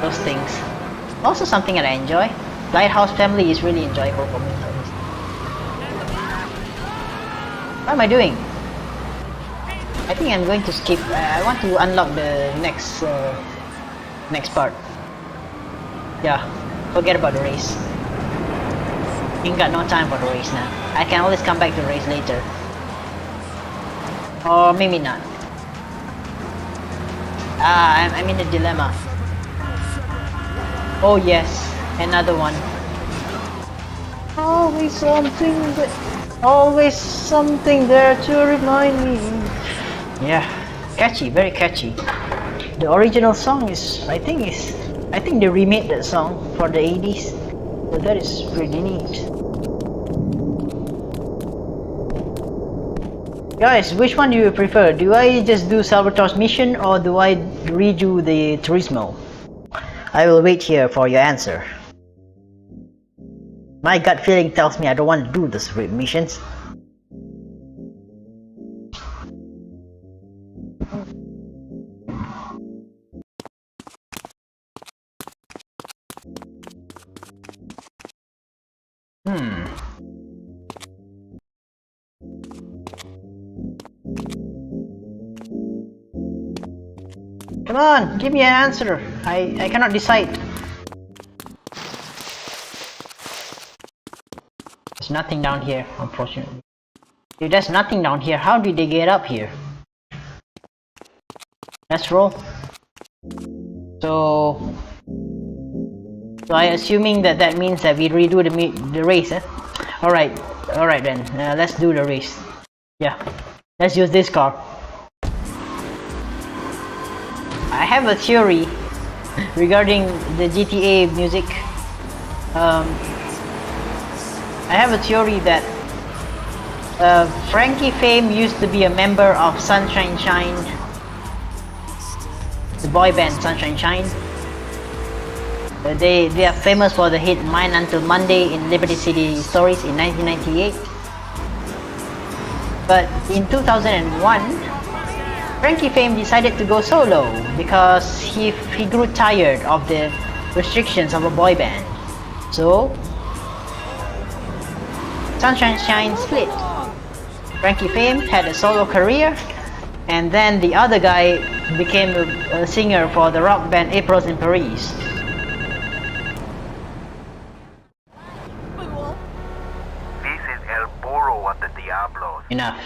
those things. Also something that I enjoy. Lighthouse family is really enjoyable for me. What am I doing? I think I'm going to skip. I want to unlock the next part. Yeah, forget about the race. Ain't got no time for the race now. I can always come back to the race later. Or maybe not. I'm in a dilemma. Oh yes, another one. Always something there to remind me. Yeah, catchy, very catchy. The original song is, I think they remade that song for the 80s. So that is pretty neat. Guys, which one do you prefer? Do I just do Salvatore's mission or do I redo the Turismo? I will wait here for your answer. My gut feeling tells me I don't want to do those missions. Come on, give me an answer. I cannot decide. There's nothing down here, unfortunately. If there's nothing down here, how did they get up here? Let's roll. So I assuming that means that we redo the race, eh? Alright then, let's do the race. Yeah, let's use this car. I have a theory regarding the GTA music. I have a theory that Frankie Fame used to be a member of Sunshine Shine, the boy band Sunshine Shine. They are famous for the hit Mine Until Monday in Liberty City Stories in 1998. But in 2001, Frankie Fame decided to go solo because he grew tired of the restrictions of a boy band. So Sunshine Shine split. Frankie Fame had a solo career, and then the other guy became a singer for the rock band Aprils in Paris. This is El Burro at the Diablo. Enough.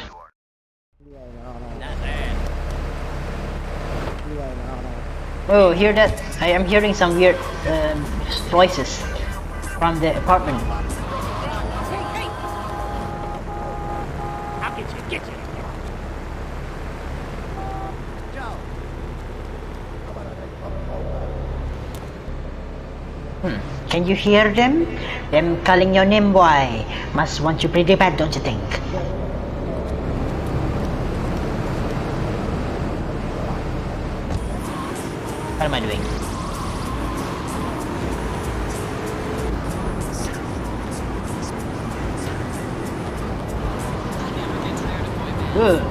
Oh, hear that? I am hearing some weird voices from the apartment. I'll get you. Can you hear them? Them calling your name, boy. Must want you pretty bad, don't you think? What am I doing? Good.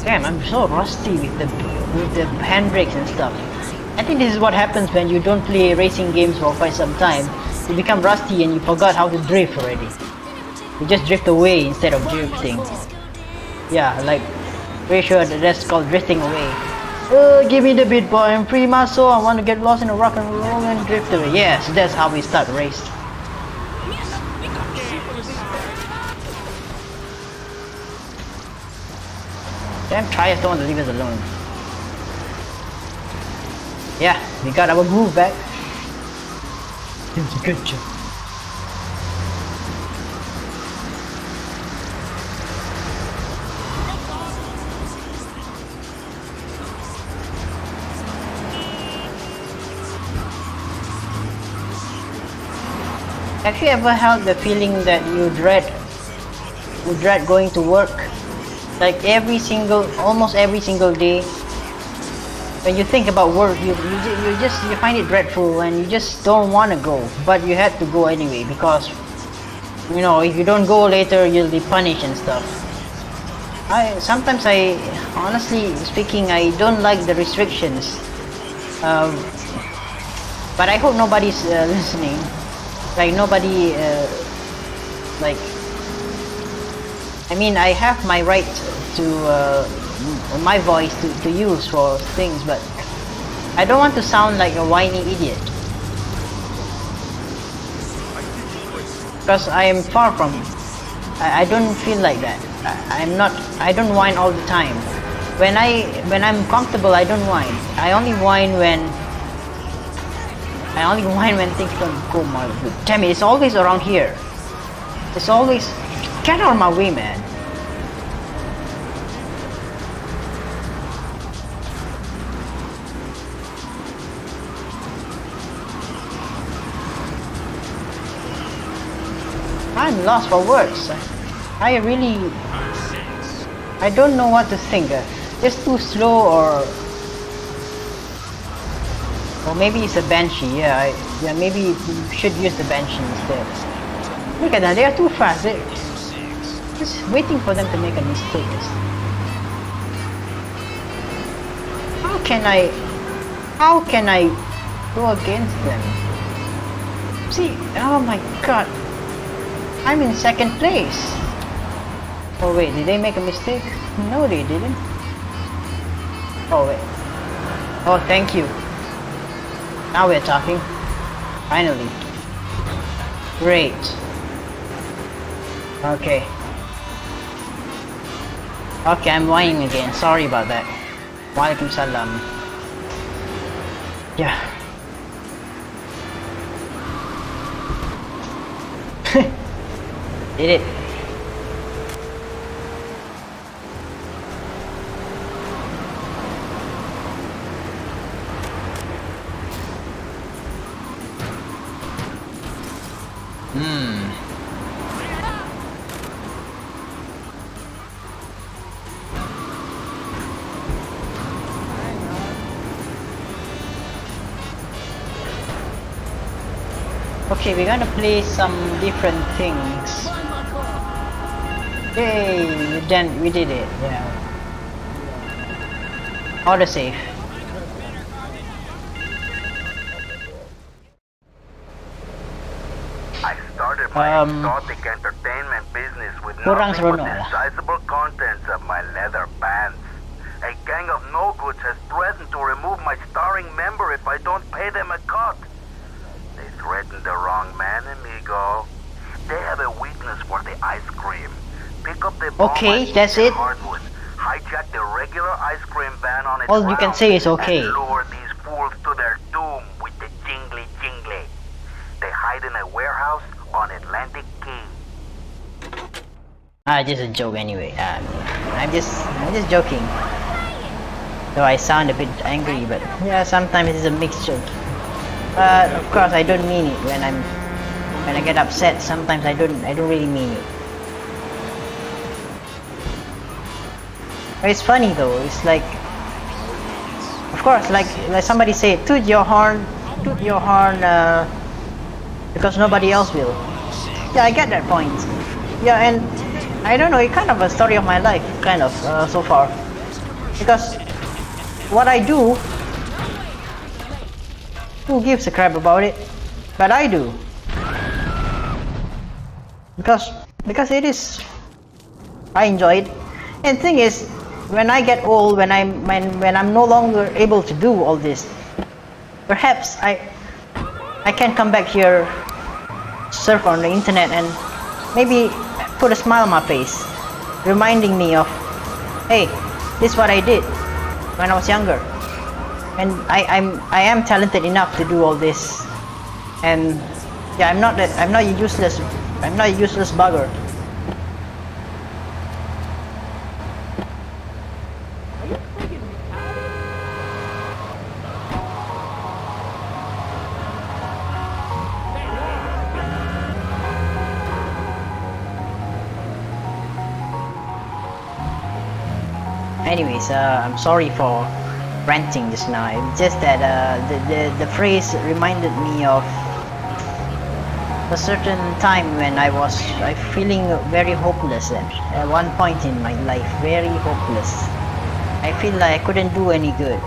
Damn, I'm so rusty with the handbrakes and stuff. I think this is what happens when you don't play racing games for quite some time. You become rusty and you forgot how to drift already. You just drift away instead of drifting. Yeah, like, pretty sure that's called drifting away. Give me the beat, boy. I'm free my soul. I want to get lost in a rock and roll and drift away. Yes, that's how we start a race. Damn Triad don't want to leave us alone. Yeah, we got our groove back. It's a good job. Have you ever had the feeling that you dread going to work? Like almost every single day, when you think about work, you find it dreadful and you just don't want to go, but you had to go anyway because, you know, if you don't go later, you'll be punished and stuff. Sometimes honestly speaking, I don't like the restrictions, but I hope nobody's listening. Like nobody, like, I mean, I have my right to my voice to use for things, but I don't want to sound like a whiny idiot, because I am far from. I don't feel like that. I don't whine all the time. when I'm comfortable, I don't whine. I only whine when things don't go my way. Damn it, it's always around here. It's always, get out of my way, man. I'm lost for words. I don't know what to think. It's too slow, or maybe it's a Banshee. Yeah, maybe you should use the Banshee instead. Look at that, they are too fast. They're just waiting for them to make a mistake. How can I go against them? See, oh my god. I'm in second place. Oh wait, did they make a mistake? No, they didn't. Oh wait. Oh, thank you. Now we're talking. Finally. Great. Okay. Okay, I'm whining again. Sorry about that. Walaikum salam. Yeah. Did it. Okay, we're gonna play some different things. Yay, we did it, yeah. Autosave. I started my exotic entertainment business with nothing but the sizable contents of my leather pants. A gang of no-goods has threatened to remove my starring member if I don't pay them a cut. They threatened the wrong man, amigo. They have a weakness for the ice cream. Pick up the okay, that's it. Hardwood, hijack the regular ice cream van on its all you can say is okay. And lure these fools to their doom with the jingly jingly. They hide in a warehouse on Atlantic Key. Just a joke anyway. I'm just joking. Though I sound a bit angry, but yeah, sometimes it's a mixed joke. Of course, I don't mean it when I get upset. Sometimes I don't really mean it. But it's funny though. It's like, of course, like somebody say, toot your horn, because nobody else will. Yeah, I get that point. Yeah, and I don't know. It's kind of a story of my life, kind of so far, because what I do, who gives a crap about it? But I do, because it is. I enjoy it, and thing is, when I get old, when I'm no longer able to do all this, perhaps I can come back here, surf on the internet, and maybe put a smile on my face, reminding me of, hey, this is what I did when I was younger, and I am talented enough to do all this, and yeah, I'm not a useless bugger. Anyways, I'm sorry for ranting just now. It's just that the phrase reminded me of a certain time when I feeling very hopeless at one point in my life, very hopeless. I feel like I couldn't do any good.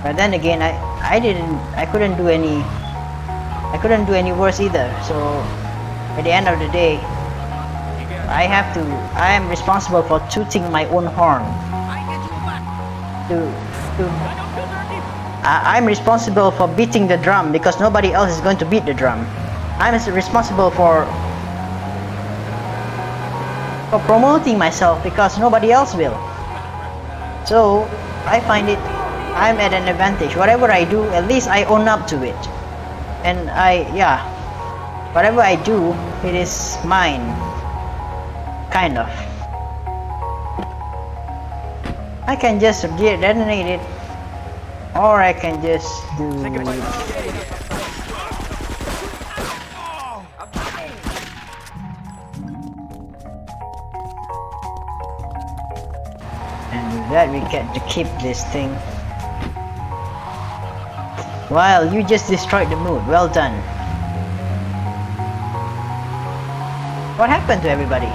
But then again, I couldn't do any worse either. So at the end of the day, I am responsible for tooting my own horn. I'm responsible for beating the drum because nobody else is going to beat the drum. I'm responsible for promoting myself because nobody else will. So I find it, I'm at an advantage. Whatever I do, at least I own up to it. And whatever I do, it is mine. Kind of. I can just detonate it, or I can just do and with that we get to keep this thing. Well, you just destroyed the mood. Well done. What happened to everybody?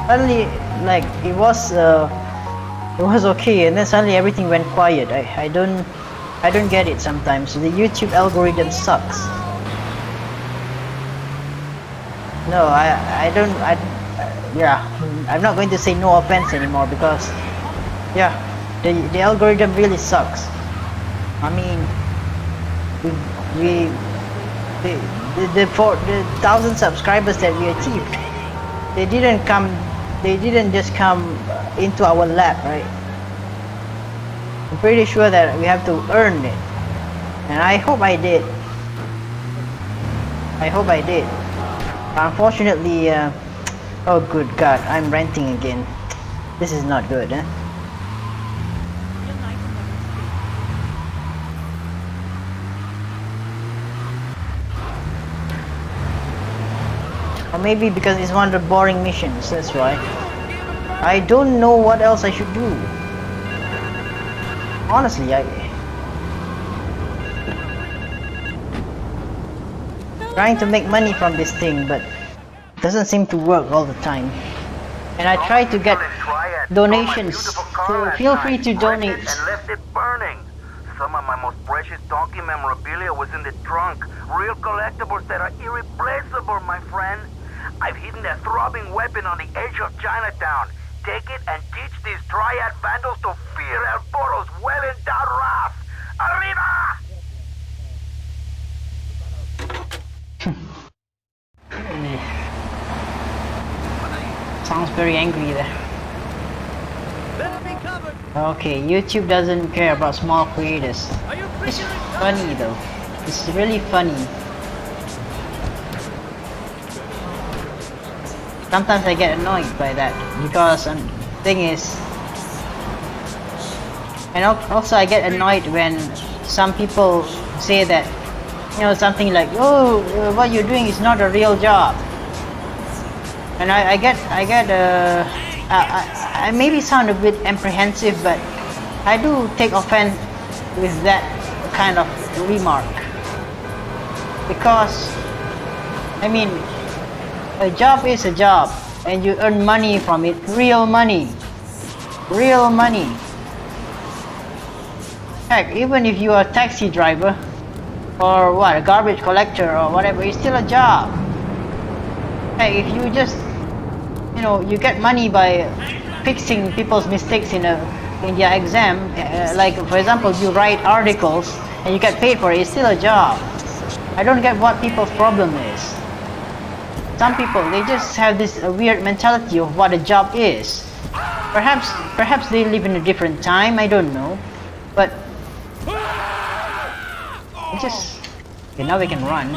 Suddenly, like, it was okay, and then suddenly everything went quiet. I don't get it sometimes. The YouTube algorithm sucks. No, I'm not going to say no offense anymore, because the algorithm really sucks. I mean, the 1,000 subscribers that we achieved, they didn't just come into our lap, right? I'm pretty sure that we have to earn it, and I hope I did. Unfortunately, oh good God, I'm ranting again. This is not good, eh? Or maybe because it's one of the boring missions, that's why. I don't know what else I should do. Honestly, trying to make money from this thing, but it doesn't seem to work all the time. And I try to get donations, so feel free to donate. And left it burning. Some of my most precious donkey memorabilia was in the trunk. Real collectibles that are irreplaceable, my friend. I've hidden a throbbing weapon on the edge of Chinatown. Take it and teach these Triad vandals to fear El Poro's well-endowed wrath. Arriba! Sounds very angry there. Okay, YouTube doesn't care about small creators. It's funny though. It's really funny. Sometimes I get annoyed by that, because thing is, and also I get annoyed when some people say that, you know, something like, oh, what you're doing is not a real job. And I maybe sound a bit apprehensive, but I do take offense with that kind of remark, because I mean, a job is a job, and you earn money from it. Real money. Heck, even if you are a taxi driver, or what, a garbage collector or whatever, it's still a job. Heck, if you just, you know, you get money by fixing people's mistakes in their exam, like for example, you write articles and you get paid for it, it's still a job. I don't get what people's problem is. Some people, they just have this weird mentality of what a job is. Perhaps they live in a different time, I don't know. But just, okay, now we can run.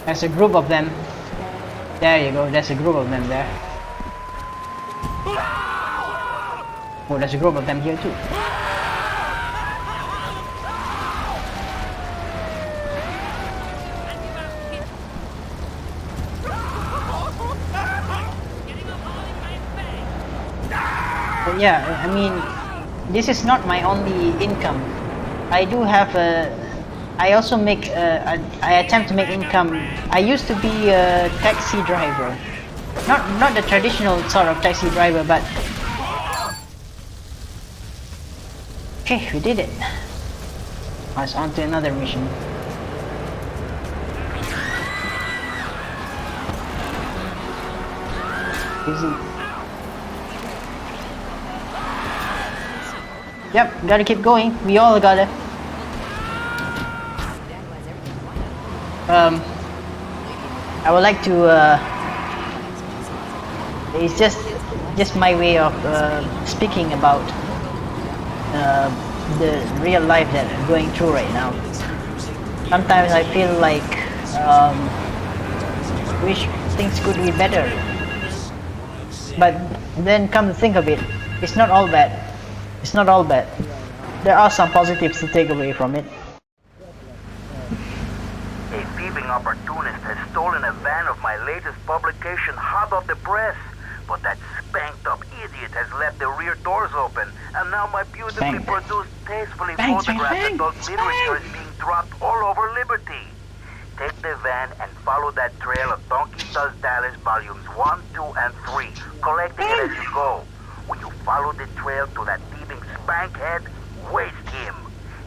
There's a group of them. There you go, there's a group of them there. Oh, there's a group of them here too. But yeah, I mean, this is not my only income. I do have I also make, I attempt to make income. I used to be a taxi driver. Not the traditional sort of taxi driver, but... Okay, we did it. Now it's on to another mission. Easy. Yep, gotta keep going. We all gotta. I would like to. It's just my way of speaking about the real life that I'm going through right now. Sometimes I feel like wish things could be better, but then come to think of it, it's not all bad. It's not all bad. There are some positives to take away from it. A thieving opportunist has stolen a van of my latest publication hot off the press. But that spanked up idiot has left the rear doors open, and now my beautifully produced, tastefully photographed adult literature is being dropped all over Liberty. Take the van and follow that trail of Donkey Does Dallas volumes 1, 2, and 3, collecting it as you go. When you follow the trail to that thieving spankhead, waste him.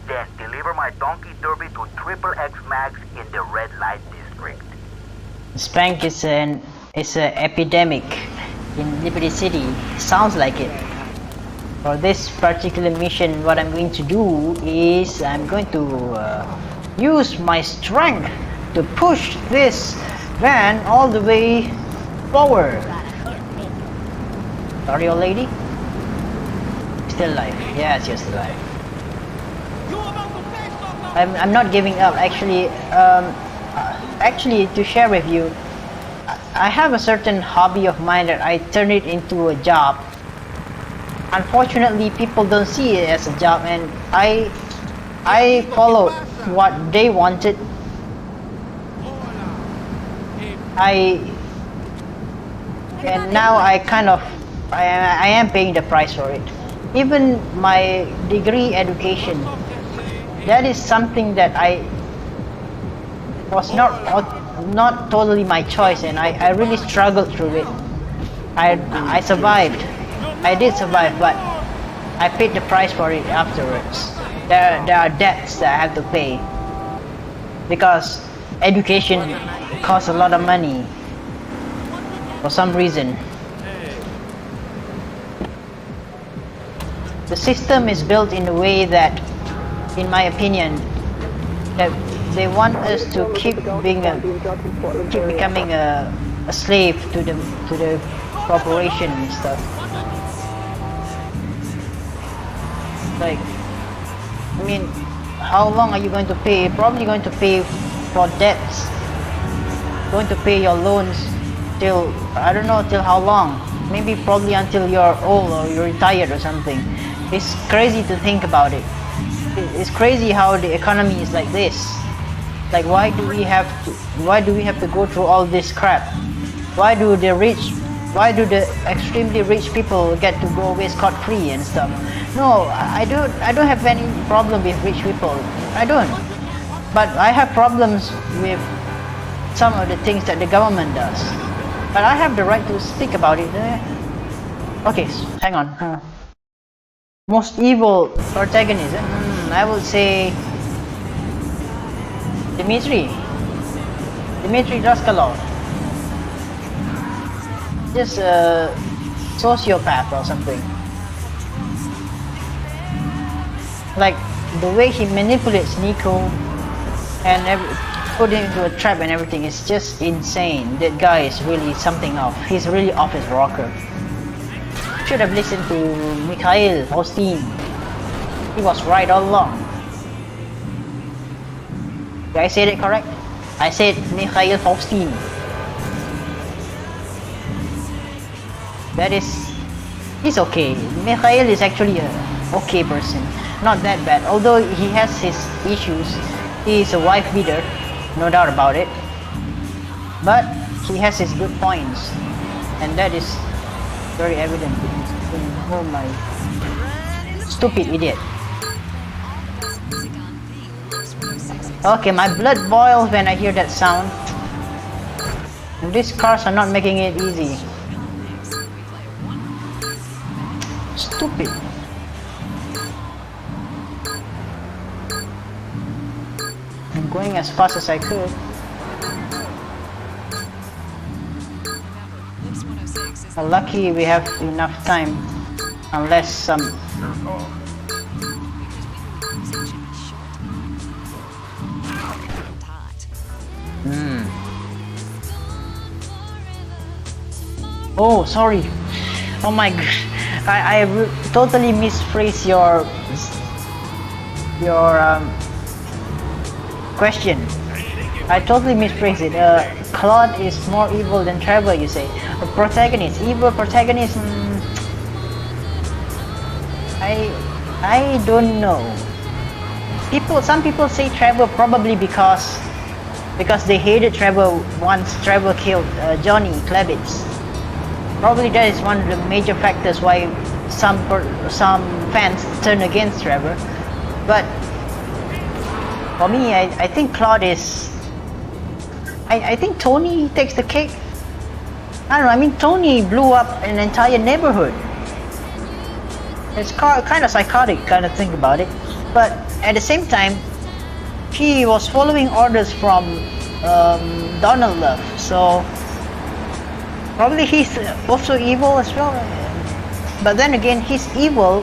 Then deliver my Donkey Derby to XXX Max in the red light district. Spank is an epidemic in Liberty City. Sounds like it. For this particular mission, what I'm going to do is I'm going to use my strength to push this van all the way forward. Sorry, old lady. Still alive. Yes, you're still alive. I'm not giving up. Actually, to share with you, I have a certain hobby of mine that I turn it into a job. Unfortunately, people don't see it as a job, and I followed what they wanted. And now I am paying the price for it. Even my degree education, that is something that I was not totally my choice, and I really struggled through it. I survived. I did survive, but I paid the price for it afterwards. There are debts that I have to pay because education costs a lot of money for some reason. The system is built in a way that, in my opinion, that they want us to keep becoming a slave to the corporation and stuff. Like, I mean, how long are you going to pay? You're probably going to pay for debts. Going to pay your loans till, I don't know till how long. Maybe probably until you're old or you're retired or something. It's crazy to think about it. It's crazy how the economy is like this. Like, why do we have to go through all this crap? Why do the extremely rich people get to go away scot-free and stuff? No, I don't have any problem with rich people. I don't. But I have problems with some of the things that the government does. But I have the right to speak about it. Okay, hang on. Most evil protagonist, I would say Dmitry Daskalov. Just a sociopath or something. Like the way he manipulates Nico and put him into a trap and everything is just insane. That guy is really something off. He's really off his rocker. Should have listened to Mikhail Faustin. He was right all along. Did I say that correct? I said Mikhail Faustin. He's okay. Mikhail is actually a okay person. Not that bad. Although he has his issues. He is a wife beater, no doubt about it. But he has his good points. And that is very evident. Oh my stupid idiot. Okay, my blood boils when I hear that sound. And these cars are not making it easy. Stupid. I'm going as fast as I could. Lucky we have enough time, unless some Oh, sorry. Oh my god. I totally misphrased your question. I totally misphrased it. Claude is more evil than Trevor, you say. A protagonist, evil protagonist. I don't know. Some people say Trevor probably because they hated Trevor once Trevor killed Johnny Klebitz. Probably that is one of the major factors why some fans turn against Trevor. But for me, I think Claude is. I think Tony takes the cake. I don't know. I mean, Tony blew up an entire neighborhood. It's kind of psychotic, kind of think about it. But at the same time, he was following orders from Donald Love, so probably he's also evil as well. But then again, his evil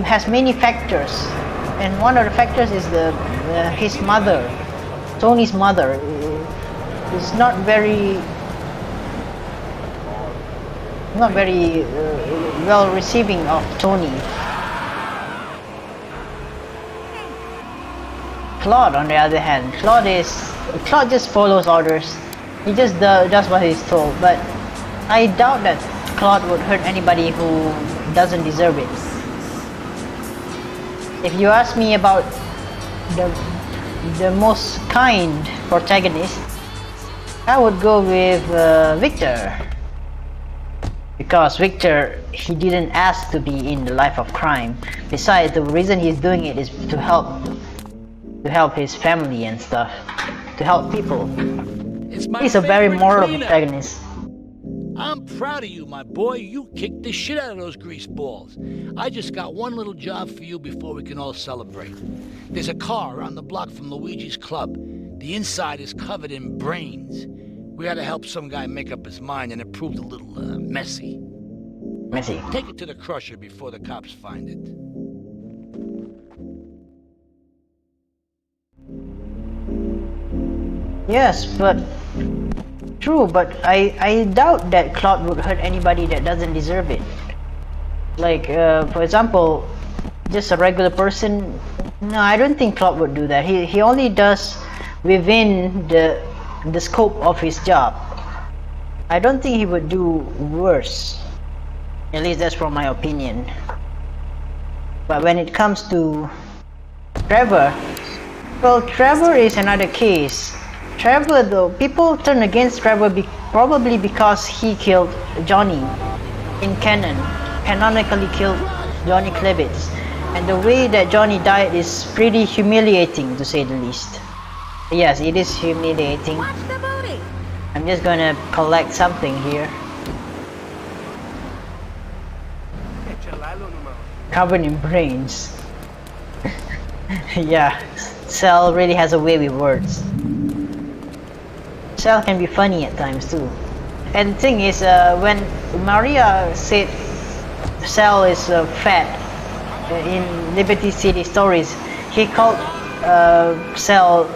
has many factors, and one of the factors is his mother, Tony's mother, is not very well receiving of Tony. Claude, on the other hand, Claude just follows orders. He just does what he's told. But I doubt that Claude would hurt anybody who doesn't deserve it. If you ask me about the most kind protagonist, I would go with Victor. Because Victor, he didn't ask to be in the life of crime. Besides, the reason he's doing it is to help his family and stuff, to help people. He's a very moral protagonist. I'm proud of you, my boy. You kicked the shit out of those grease balls. I just got one little job for you before we can all celebrate. There's a car around the block from Luigi's club. The inside is covered in brains. We had to help some guy make up his mind, and it proved a little messy. Messy. Take it to the crusher before the cops find it. Yes, but true, but I doubt that Claude would hurt anybody that doesn't deserve it. Like, for example, just a regular person. No, I don't think Claude would do that. He only does within the scope of his job. I don't think he would do worse. At least that's from my opinion. But when it comes to Trevor, well, Trevor is another case. Trevor, though, people turn against Trevor probably because he killed Johnny in canon, canonically killed Johnny Klebitz. And the way that Johnny died is pretty humiliating, to say the least. Yes, it is humiliating. I'm just gonna collect something here. Covered in brains. Yeah, Cell really has a way with words. Cell can be funny at times too. And the thing is, when Maria said Cell is fat in Liberty City Stories, he called Cell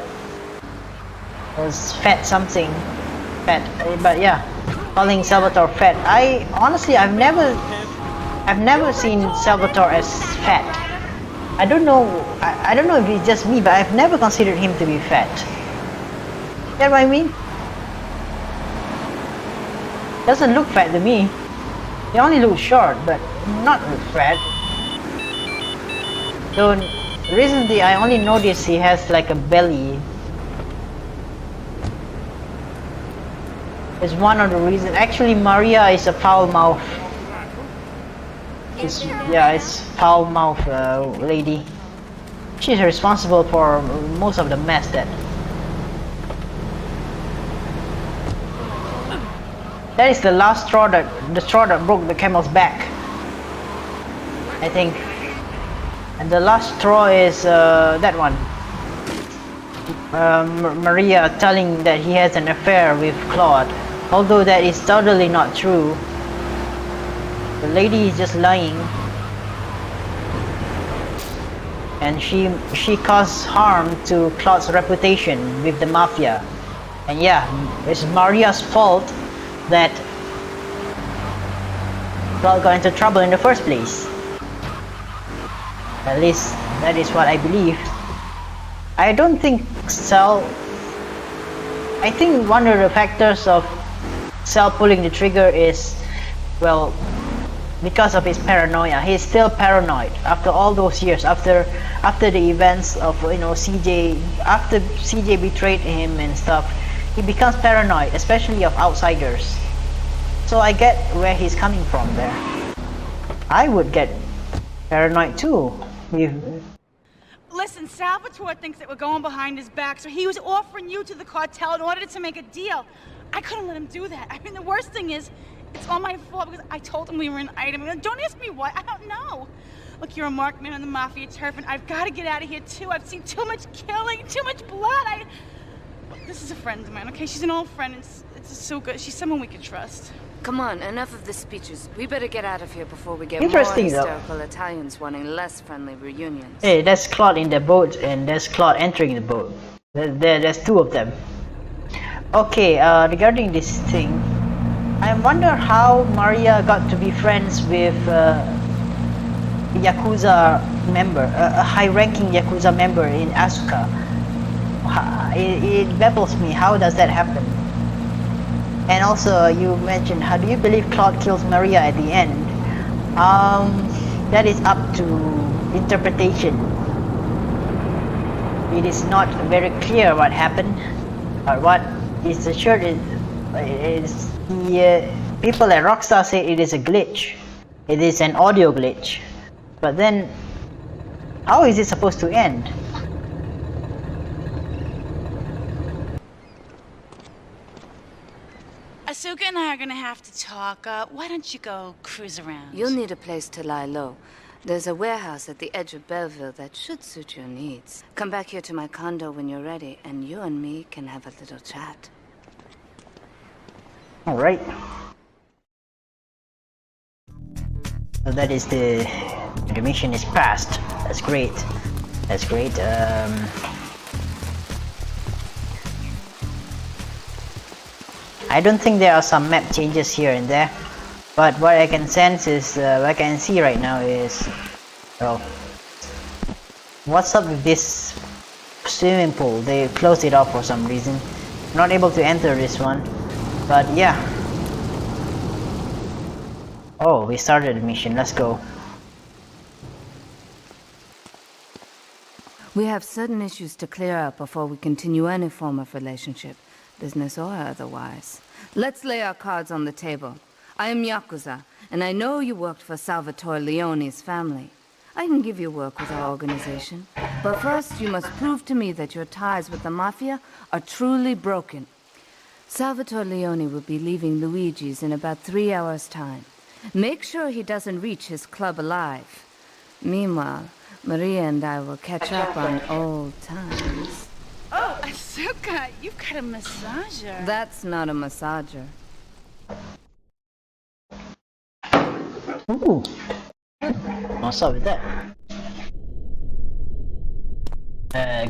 as fat something. Fat, but yeah, calling Salvatore fat. I've never seen Salvatore as fat. I don't know if it's just me, but I've never considered him to be fat. Get what I mean? Doesn't look fat to me. He only looks short, but not fat. So recently I only noticed he has like a belly. It's one of the reasons. Actually, Maria is a foul mouth. It's foul mouth lady. She's responsible for most of the mess that is the last straw that broke the camel's back, I think. And the last straw is that one. Maria telling that he has an affair with Claude, although that is totally not true. The lady is just lying. and she caused harm to Claude's reputation with the Mafia. And yeah, it's Maria's fault that Claude got into trouble in the first place. At least that is what I believe. I don't think I think one of the factors of Sal pulling the trigger is, well, because of his paranoia. He's still paranoid after all those years, after the events of, you know, CJ, after CJ betrayed him and stuff. He becomes paranoid, especially of outsiders. So I get where he's coming from there. I would get paranoid too. Listen, Salvatore thinks that we're going behind his back, so he was offering you to the cartel in order to make a deal. I couldn't let him do that. I mean, the worst thing is, it's all my fault because I told him we were an item. Don't ask me why, I don't know. Look, you're a marked man on the Mafia turf, and I've got to get out of here too. I've seen too much killing, too much blood. This is a friend of mine, okay? She's an old friend. It's so good. She's someone we can trust. Come on, enough of the speeches. We better get out of here before we get Interesting, more hysterical Italians wanting less friendly reunions. Hey, there's Claude in the boat, and there's Claude entering the boat. There's two of them. Okay, regarding this thing, I wonder how Maria got to be friends with a Yakuza member, a high-ranking Yakuza member in Asuka. It baffles me. How does that happen? And also, you mentioned, how do you believe Claude kills Maria at the end? That is up to interpretation. It is not very clear what happened, or what is assured is the people at Rockstar say it is a glitch. It is an audio glitch. But then, how is it supposed to end? Asuka and I are gonna have to talk. Why don't you go cruise around? You'll need a place to lie low. There's a warehouse at the edge of Belleville that should suit your needs. Come back here to my condo when you're ready, and you and me can have a little chat. Alright. So that is the mission is passed. That's great. That's great. I don't think there are some map changes here and there, but what I can sense is, what I can see right now is, well, what's up with this swimming pool? They closed it off for some reason. Not able to enter this one, but yeah. Oh, we started the mission. Let's go. We have certain issues to clear up before we continue any form of relationship, business or otherwise. Let's lay our cards on the table. I am Yakuza, and I know you worked for Salvatore Leone's family. I can give you work with our organization, but first you must prove to me that your ties with the Mafia are truly broken. Salvatore Leone will be leaving Luigi's in about 3 hours' time. Make sure he doesn't reach his club alive. Meanwhile, Maria and I will catch up on old times. Oh, Asuka, you've got a massager. That's not a massager. Ooh. What's up with that?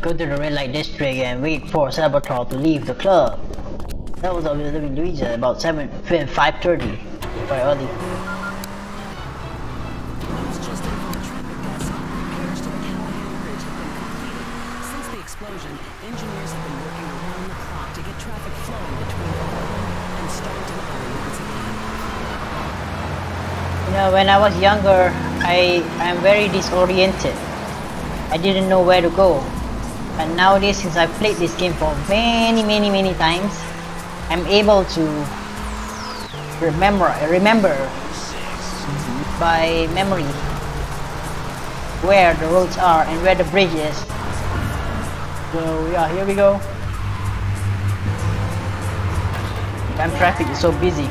Go to the red light district and wait for Salvatore to leave the club. That was leaving Luigi at about 5:30. Quite early. Since the explosion, engineers have been working around the clock to get traffic flowing between Portland and Staunton Island once again. You know, when I was younger, I'm very disoriented. I didn't know where to go. And nowadays, since I've played this game for many times, I'm able to remember by memory where the roads are and where the bridge is. So yeah, here we go. Damn, traffic is so busy.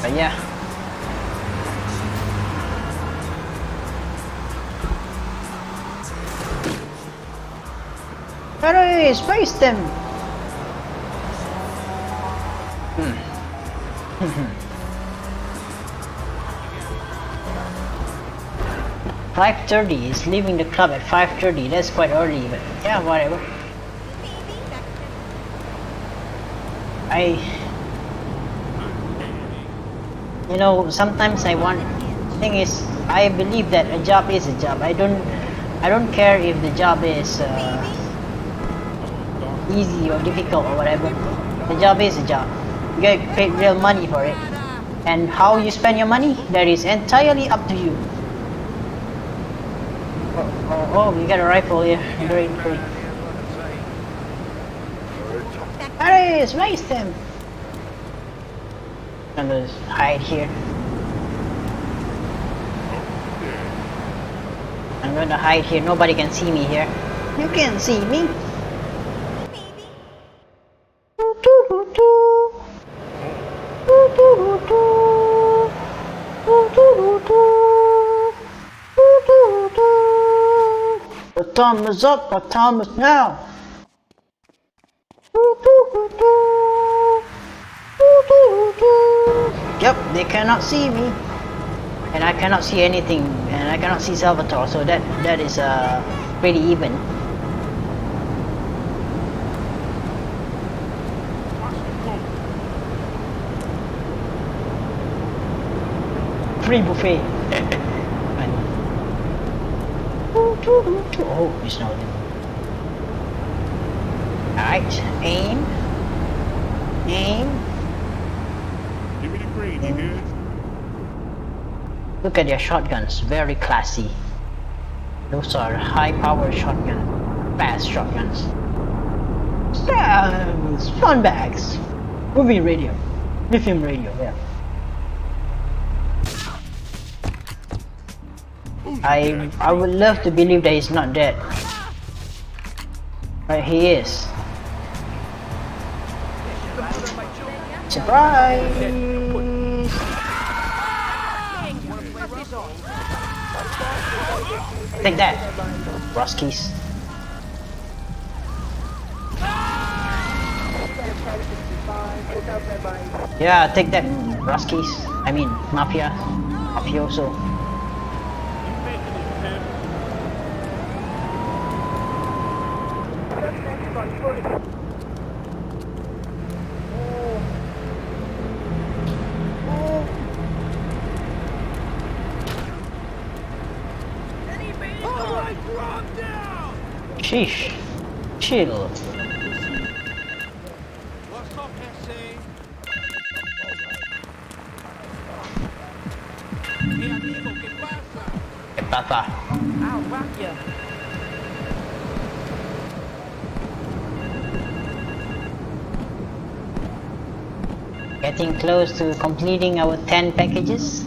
But yeah. Hurry, space them! $5:30 is leaving the club at 5:30. That's quite early, but yeah, whatever. You know, sometimes thing is, I believe that a job is a job. I don't care if the job is easy or difficult or whatever. The job is a job. You get paid real money for it, and how you spend your money, that is entirely up to you. Oh, we got a rifle here. Great. Hurry, smash them! I'm gonna hide here. I'm gonna hide here. Nobody can see me here. You can't see me. The time is up. The time is now. Yep, they cannot see me, and I cannot see anything, and I cannot see Salvatore, so that is pretty even. Free buffet. Oh, it's not. Alright, aim. Give me the green, you hear? Look at their shotguns, very classy. Those are high-powered shotgun, fast shotguns. Fun bags, movie radio, lithium radio. Yeah. I would love to believe that he's not dead, but he is. Surprise! Take that, Ruskies. Yeah, take that, Ruskies. I mean, Mafia. Mafioso. Sheesh. Chill. ¿Qué pasa? Getting close to completing our 10 packages.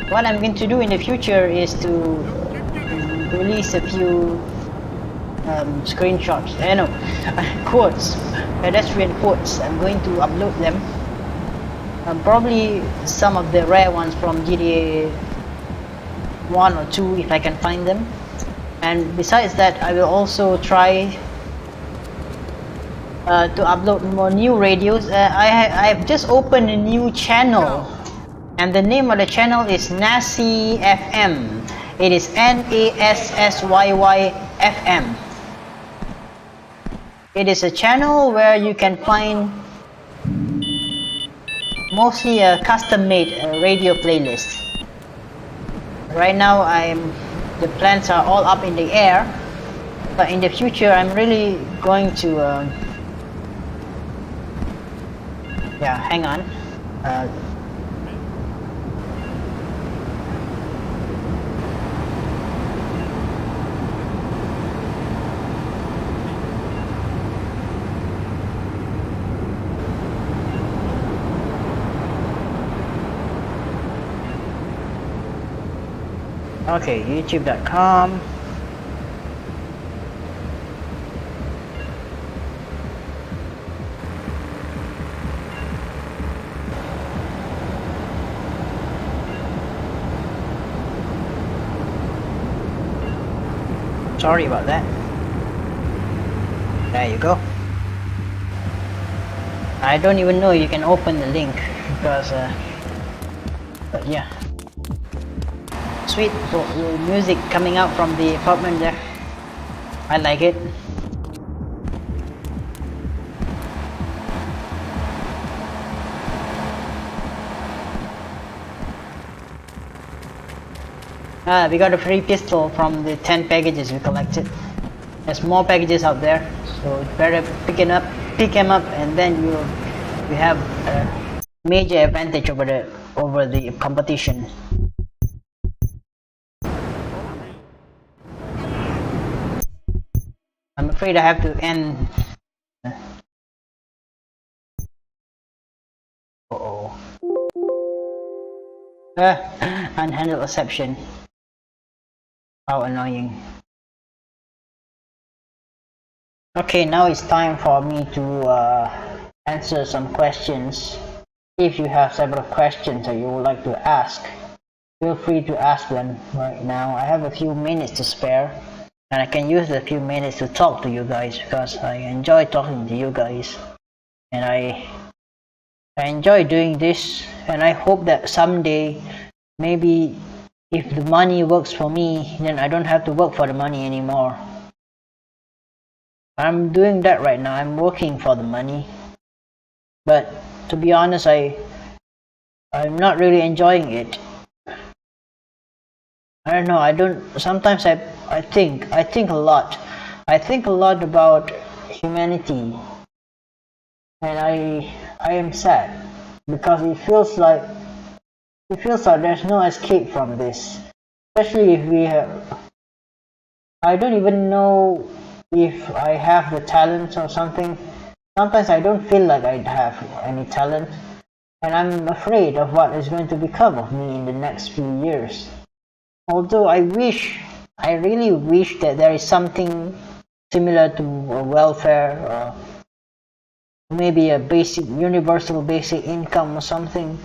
What I'm going to do in the future is to release a few screenshots, no, quotes, pedestrian quotes. I'm going to upload them. Probably some of the rare ones from GTA 1 or 2 if I can find them. And besides that, I will also try to upload more new radios. I've just opened a new channel, and the name of the channel is Nassyy FM. It is NASSYY FM. It is a channel where you can find mostly a custom-made radio playlist. Right now, the plans are all up in the air, but in the future, I'm really going to. Yeah, hang on. Okay, youtube.com. sorry about that. There you go. I don't even know you can open the link because but yeah. Sweet music coming out from the apartment there. I like it. We got a free pistol from the 10 packages we collected. There's more packages out there, so better pick them up, and then you have a major advantage over the competition. I'm afraid I have to end. Unhandled exception. How annoying. Okay, now it's time for me to answer some questions. If you have several questions that you would like to ask, feel free to ask them right now. I have a few minutes to spare, and I can use the few minutes to talk to you guys because I enjoy talking to you guys, and I enjoy doing this, and I hope that someday, maybe if the money works for me, then I don't have to work for the money anymore. I'm doing that right now. I'm working for the money, but to be honest, I'm not really enjoying it. I don't know. Sometimes I think a lot. I think a lot about humanity, and I am sad because it feels like there's no escape from this. Especially if we have. I don't even know if I have the talent or something. Sometimes I don't feel like I have any talent, and I'm afraid of what is going to become of me in the next few years. Although I really wish that there is something similar to a welfare or maybe a universal basic income or something,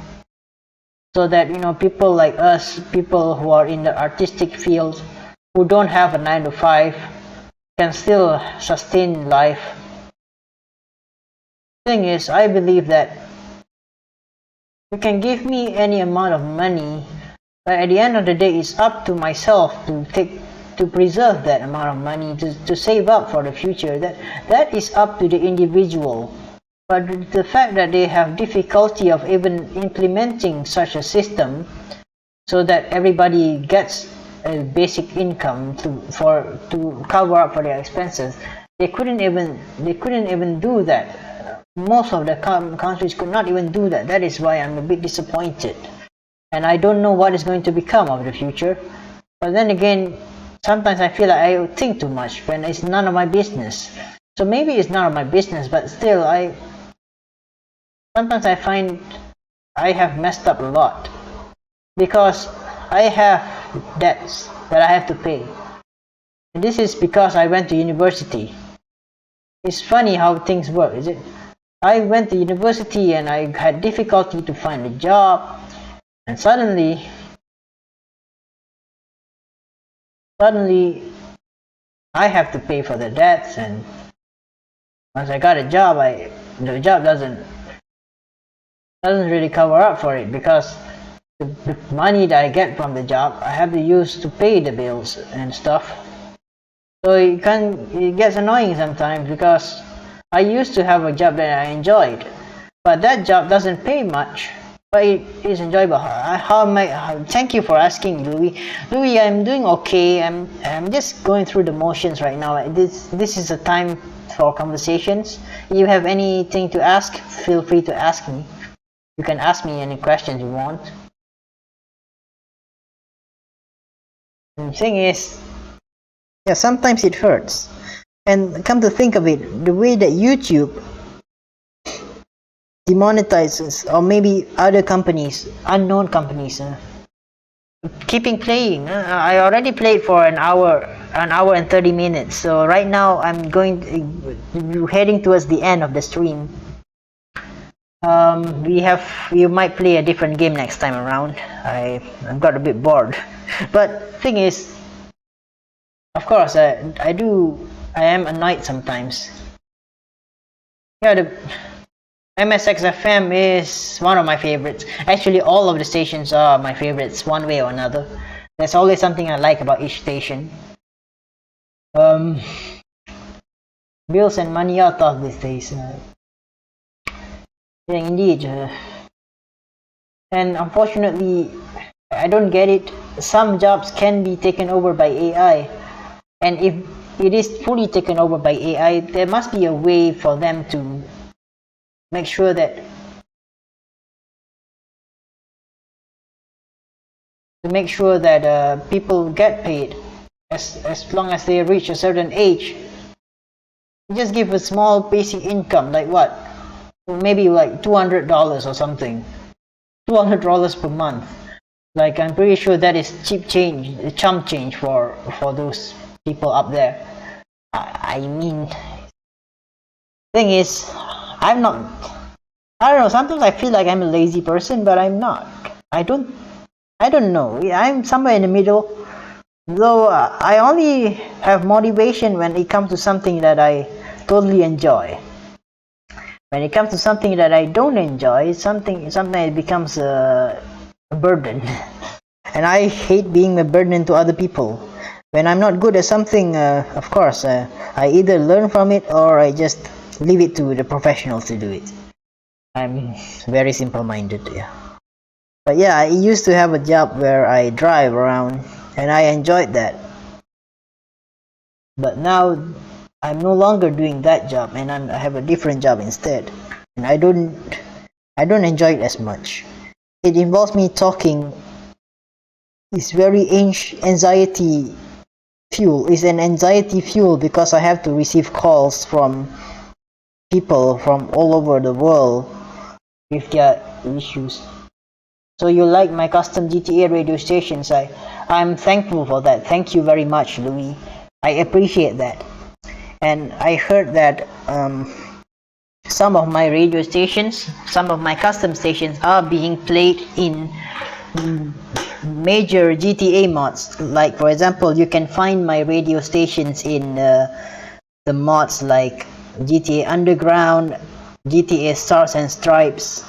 so that people like us, people who are in the artistic field, who don't have a 9 to 5, can still sustain life. Thing is, I believe that you can give me any amount of money, but at the end of the day, it's up to myself to preserve that amount of money, to save up for the future. That is up to the individual. But the fact that they have difficulty of even implementing such a system, so that everybody gets a basic income to cover up for their expenses, they couldn't even do that. Most of the countries could not even do that. That is why I'm a bit disappointed, and I don't know what is going to become of the future. But then again, sometimes I feel like I think too much when it's none of my business. So maybe it's none of my business, but still, sometimes I find I have messed up a lot because I have debts that I have to pay, and this is because I went to university. It's funny how things work, is it? I went to university and I had difficulty to find a job, and suddenly I have to pay for the debts, and once I got a job, the job doesn't really cover up for it, because the money that I get from the job I have to use to pay the bills and stuff. So it gets annoying sometimes, because I used to have a job that I enjoyed, but that job doesn't pay much, but it is enjoyable. Thank you for asking, Louis. Louis, I'm doing okay. I'm just going through the motions right now. This is a time for conversations. If you have anything to ask, feel free to ask me. You can ask me any questions you want. And the thing is, yeah, sometimes it hurts. And come to think of it, the way that YouTube demonetizes, or maybe other companies, unknown companies, keeping playing. I already played for an hour and 30 minutes. So right now I'm heading towards the end of the stream. You might play a different game next time around. I got a bit bored. But thing is, of course, I am annoyed sometimes. Yeah, the MSXFM is one of my favorites. Actually, all of the stations are my favorites, one way or another. There's always something I like about each station. Bills and money are tough these days. Yeah, indeed. And unfortunately, I don't get it. Some jobs can be taken over by AI. And if it is fully taken over by AI, there must be a way for them to make sure that people get paid as long as they reach a certain age. Just give a small basic income, like what? Maybe like $200 or something. $200 per month. Like, I'm pretty sure that is cheap change, chump change for those people up there. I mean, thing is, I don't know, sometimes I feel like I'm a lazy person, but I'm not. I don't know. I'm somewhere in the middle. Though I only have motivation when it comes to something that I totally enjoy. When it comes to something that I don't enjoy, something it becomes a burden. And I hate being a burden to other people. When I'm not good at something, of course, I either learn from it or I just leave it to the professionals to do it. I'm very simple-minded, yeah. But yeah, I used to have a job where I drive around, and I enjoyed that. But now, I'm no longer doing that job, and I have a different job instead. And I don't enjoy it as much. It involves me talking. It's very anxiety fuel. It's an anxiety fuel because I have to receive calls from people from all over the world with their issues. So you like my custom GTA radio stations. I'm thankful for that. Thank you very much, Louis. I appreciate that. And I heard that some of my radio stations, some of my custom stations are being played in major GTA mods. Like, for example, you can find my radio stations in the mods like GTA Underground, GTA Stars and Stripes.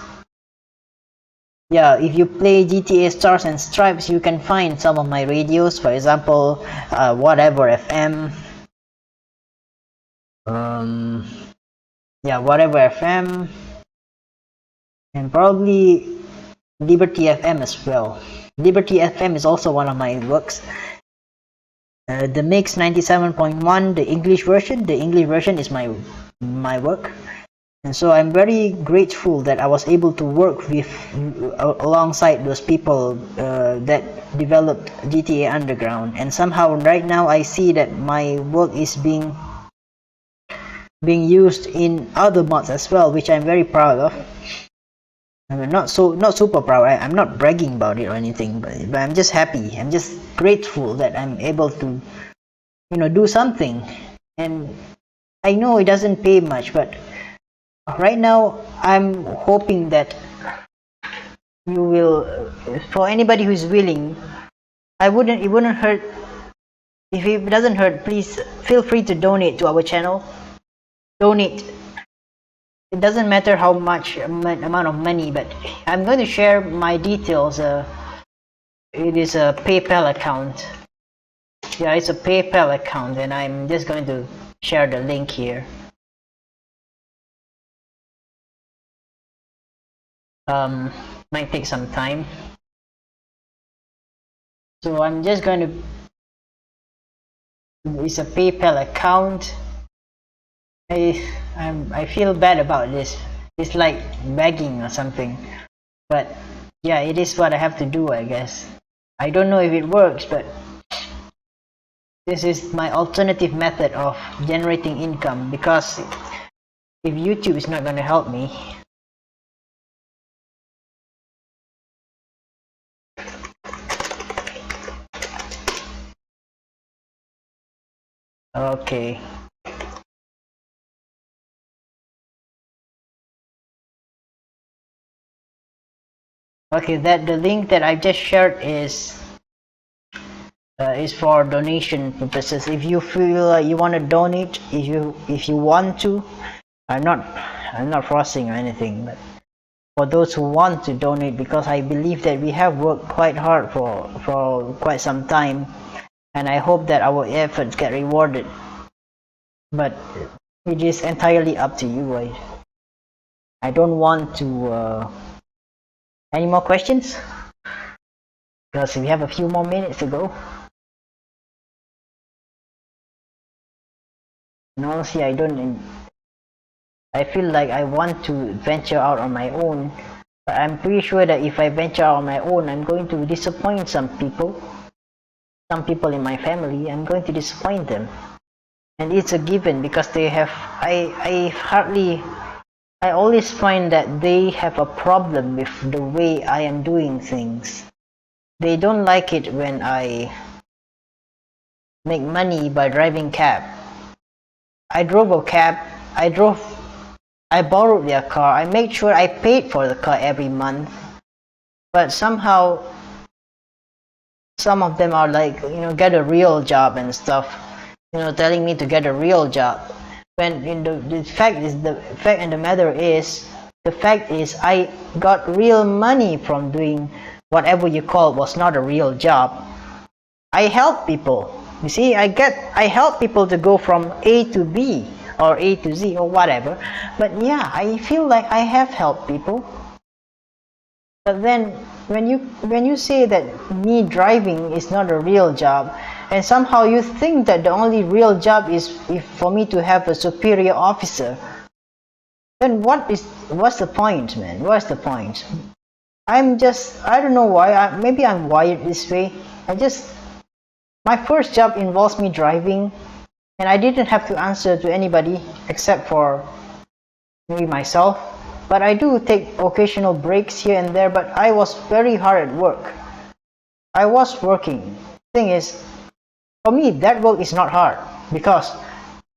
Yeah, if you play GTA Stars and Stripes, you can find some of my radios. For example, Whatever FM. Yeah, Whatever FM. And probably Liberty FM as well. Liberty FM is also one of my works. The Mix 97.1, the English version. The English version is my work. And so I'm very grateful that I was able to work with alongside those people that developed GTA Underground. And somehow right now I see that my work is being used in other mods as well, which I'm very proud of. I'm not super proud. I'm not bragging about it or anything, but I'm just happy. I'm just grateful that I'm able to, do something. And I know it doesn't pay much, but right now I'm hoping that you will, for anybody who's willing, it wouldn't hurt. If it doesn't hurt, please feel free to donate to our channel. Donate. It doesn't matter how much amount of money, but I'm going to share my details. It is a PayPal account. Yeah, it's a PayPal account, and I'm just going to share the link here. Might take some time. So I'm just going to. It's a PayPal account. I feel bad about this. It's like begging or something, but yeah, it is what I have to do, I guess. I don't know if it works, but this is my alternative method of generating income, because if YouTube is not going to help me, okay. Okay, the link that I just shared is is for donation purposes. If you feel like you want to donate, if you want to, I'm not forcing or anything, but for those who want to donate, because I believe that we have worked quite hard for quite some time, and I hope that our efforts get rewarded. But it is entirely up to you. I don't want to. Any more questions? Because we have a few more minutes to go. And honestly, I feel like I want to venture out on my own, but I'm pretty sure that if I venture out on my own, I'm going to disappoint some people. Some people in my family, I'm going to disappoint them. And it's a given, because they have, I always find that they have a problem with the way I am doing things. They don't like it when I make money by driving cab. I drove a cab, I borrowed their car, I made sure I paid for the car every month, but somehow some of them are like, get a real job and stuff, telling me to get a real job, when the fact and the matter is, the fact is I got real money from doing whatever you call was not a real job. I help people. You see, I help people to go from A to B or A to Z or whatever. But yeah, I feel like I have helped people. But then when you say that me driving is not a real job, and somehow you think that the only real job is for me to have a superior officer, then what's the point, man? What's the point? I don't know why, maybe I'm wired this way. My first job involves me driving, and I didn't have to answer to anybody except for maybe myself. But I do take occasional breaks here and there, but I was very hard at work. I was working. Thing is, for me, that work is not hard, because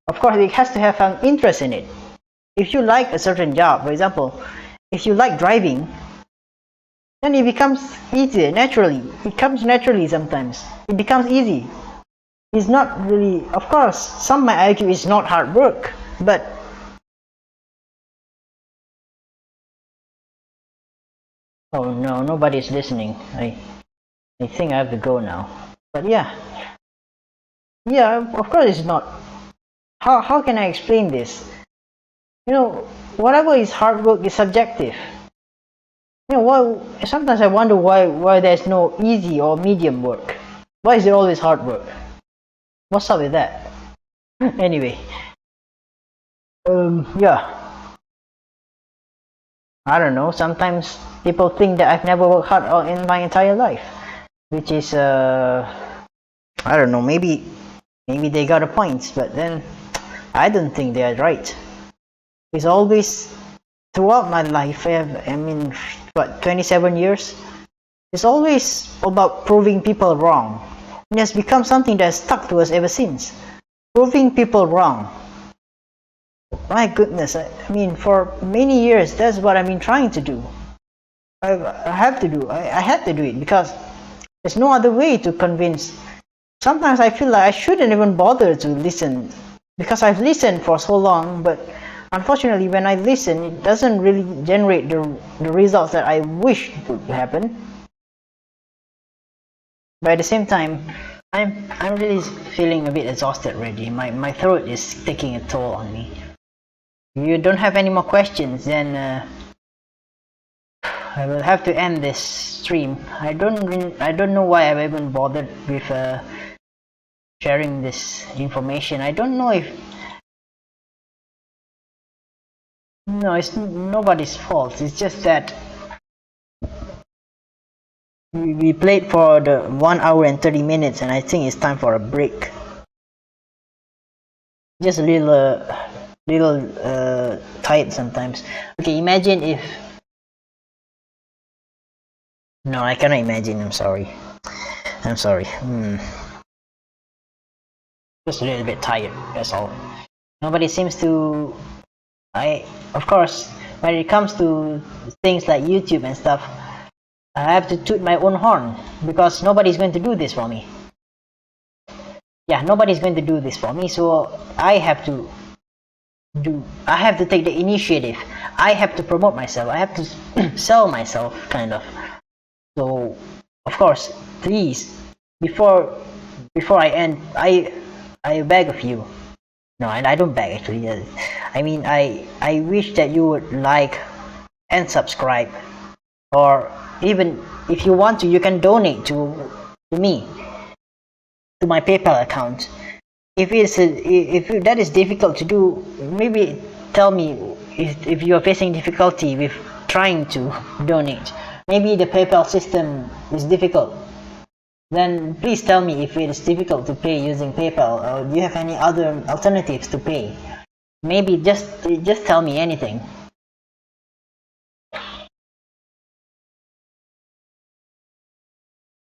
of course it has to have an interest in it. If you like a certain job, for example, if you like driving, then it becomes easier naturally. It comes naturally sometimes. It becomes easy. It's not really, of course, some might argue it's not hard work, but oh no, nobody's listening. I think I have to go now. But yeah, of course it's not. How can I explain this? Whatever is hard work is subjective. Sometimes I wonder why there's no easy or medium work. Why is there always hard work? What's up with that? Anyway, yeah. I don't know. Sometimes people think that I've never worked hard in my entire life, which is I don't know. Maybe they got a point, but then I don't think they are right. It's always throughout my life. 27 years. It's always about proving people wrong. It has become something that has stuck to us ever since. Proving people wrong. My goodness, for many years, that's what I've been trying to do. I had to do it, because there's no other way to convince. Sometimes I feel like I shouldn't even bother to listen, because I've listened for so long, but unfortunately when I listen, it doesn't really generate the results that I wish would happen. But at the same time, I'm really feeling a bit exhausted already. My throat is taking a toll on me. If you don't have any more questions, then I will have to end this stream. I don't know why I've even bothered with sharing this information. I don't know if it's nobody's fault. It's just that we played for the 1 hour and 30 minutes, and I think it's time for a break. Just a little tight sometimes. Okay, imagine if... No, I cannot imagine. I'm sorry. Just a little bit tired, that's all. Nobody seems to... Of course, when it comes to things like YouTube and stuff, I have to toot my own horn, because nobody's going to do this for me. yeah, nobody's going to do this for me, so I have to take the initiative. I have to promote myself. I have to sell myself, kind of. So of course, please, before I end, I beg of you. No, and I don't beg actually. I mean, I wish that you would like and subscribe, or even if you want to, you can donate to me, to my PayPal account. If that is difficult to do, maybe tell me if you are facing difficulty with trying to donate. Maybe the PayPal system is difficult. Then please tell me if it is difficult to pay using PayPal, or do you have any other alternatives to pay? Maybe just tell me anything.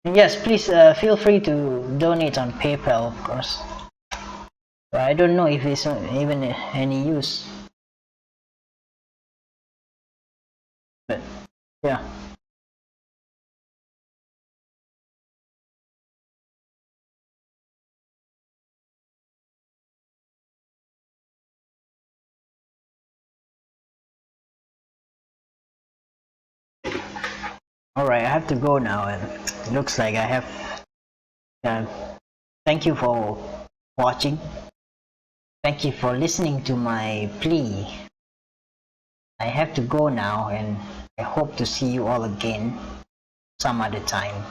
And yes, please feel free to donate on PayPal, of course. But I don't know if it's even any use. But yeah. Alright, I have to go now, and it looks like I have. Thank you for watching. Thank you for listening to my plea. I have to go now, and I hope to see you all again some other time.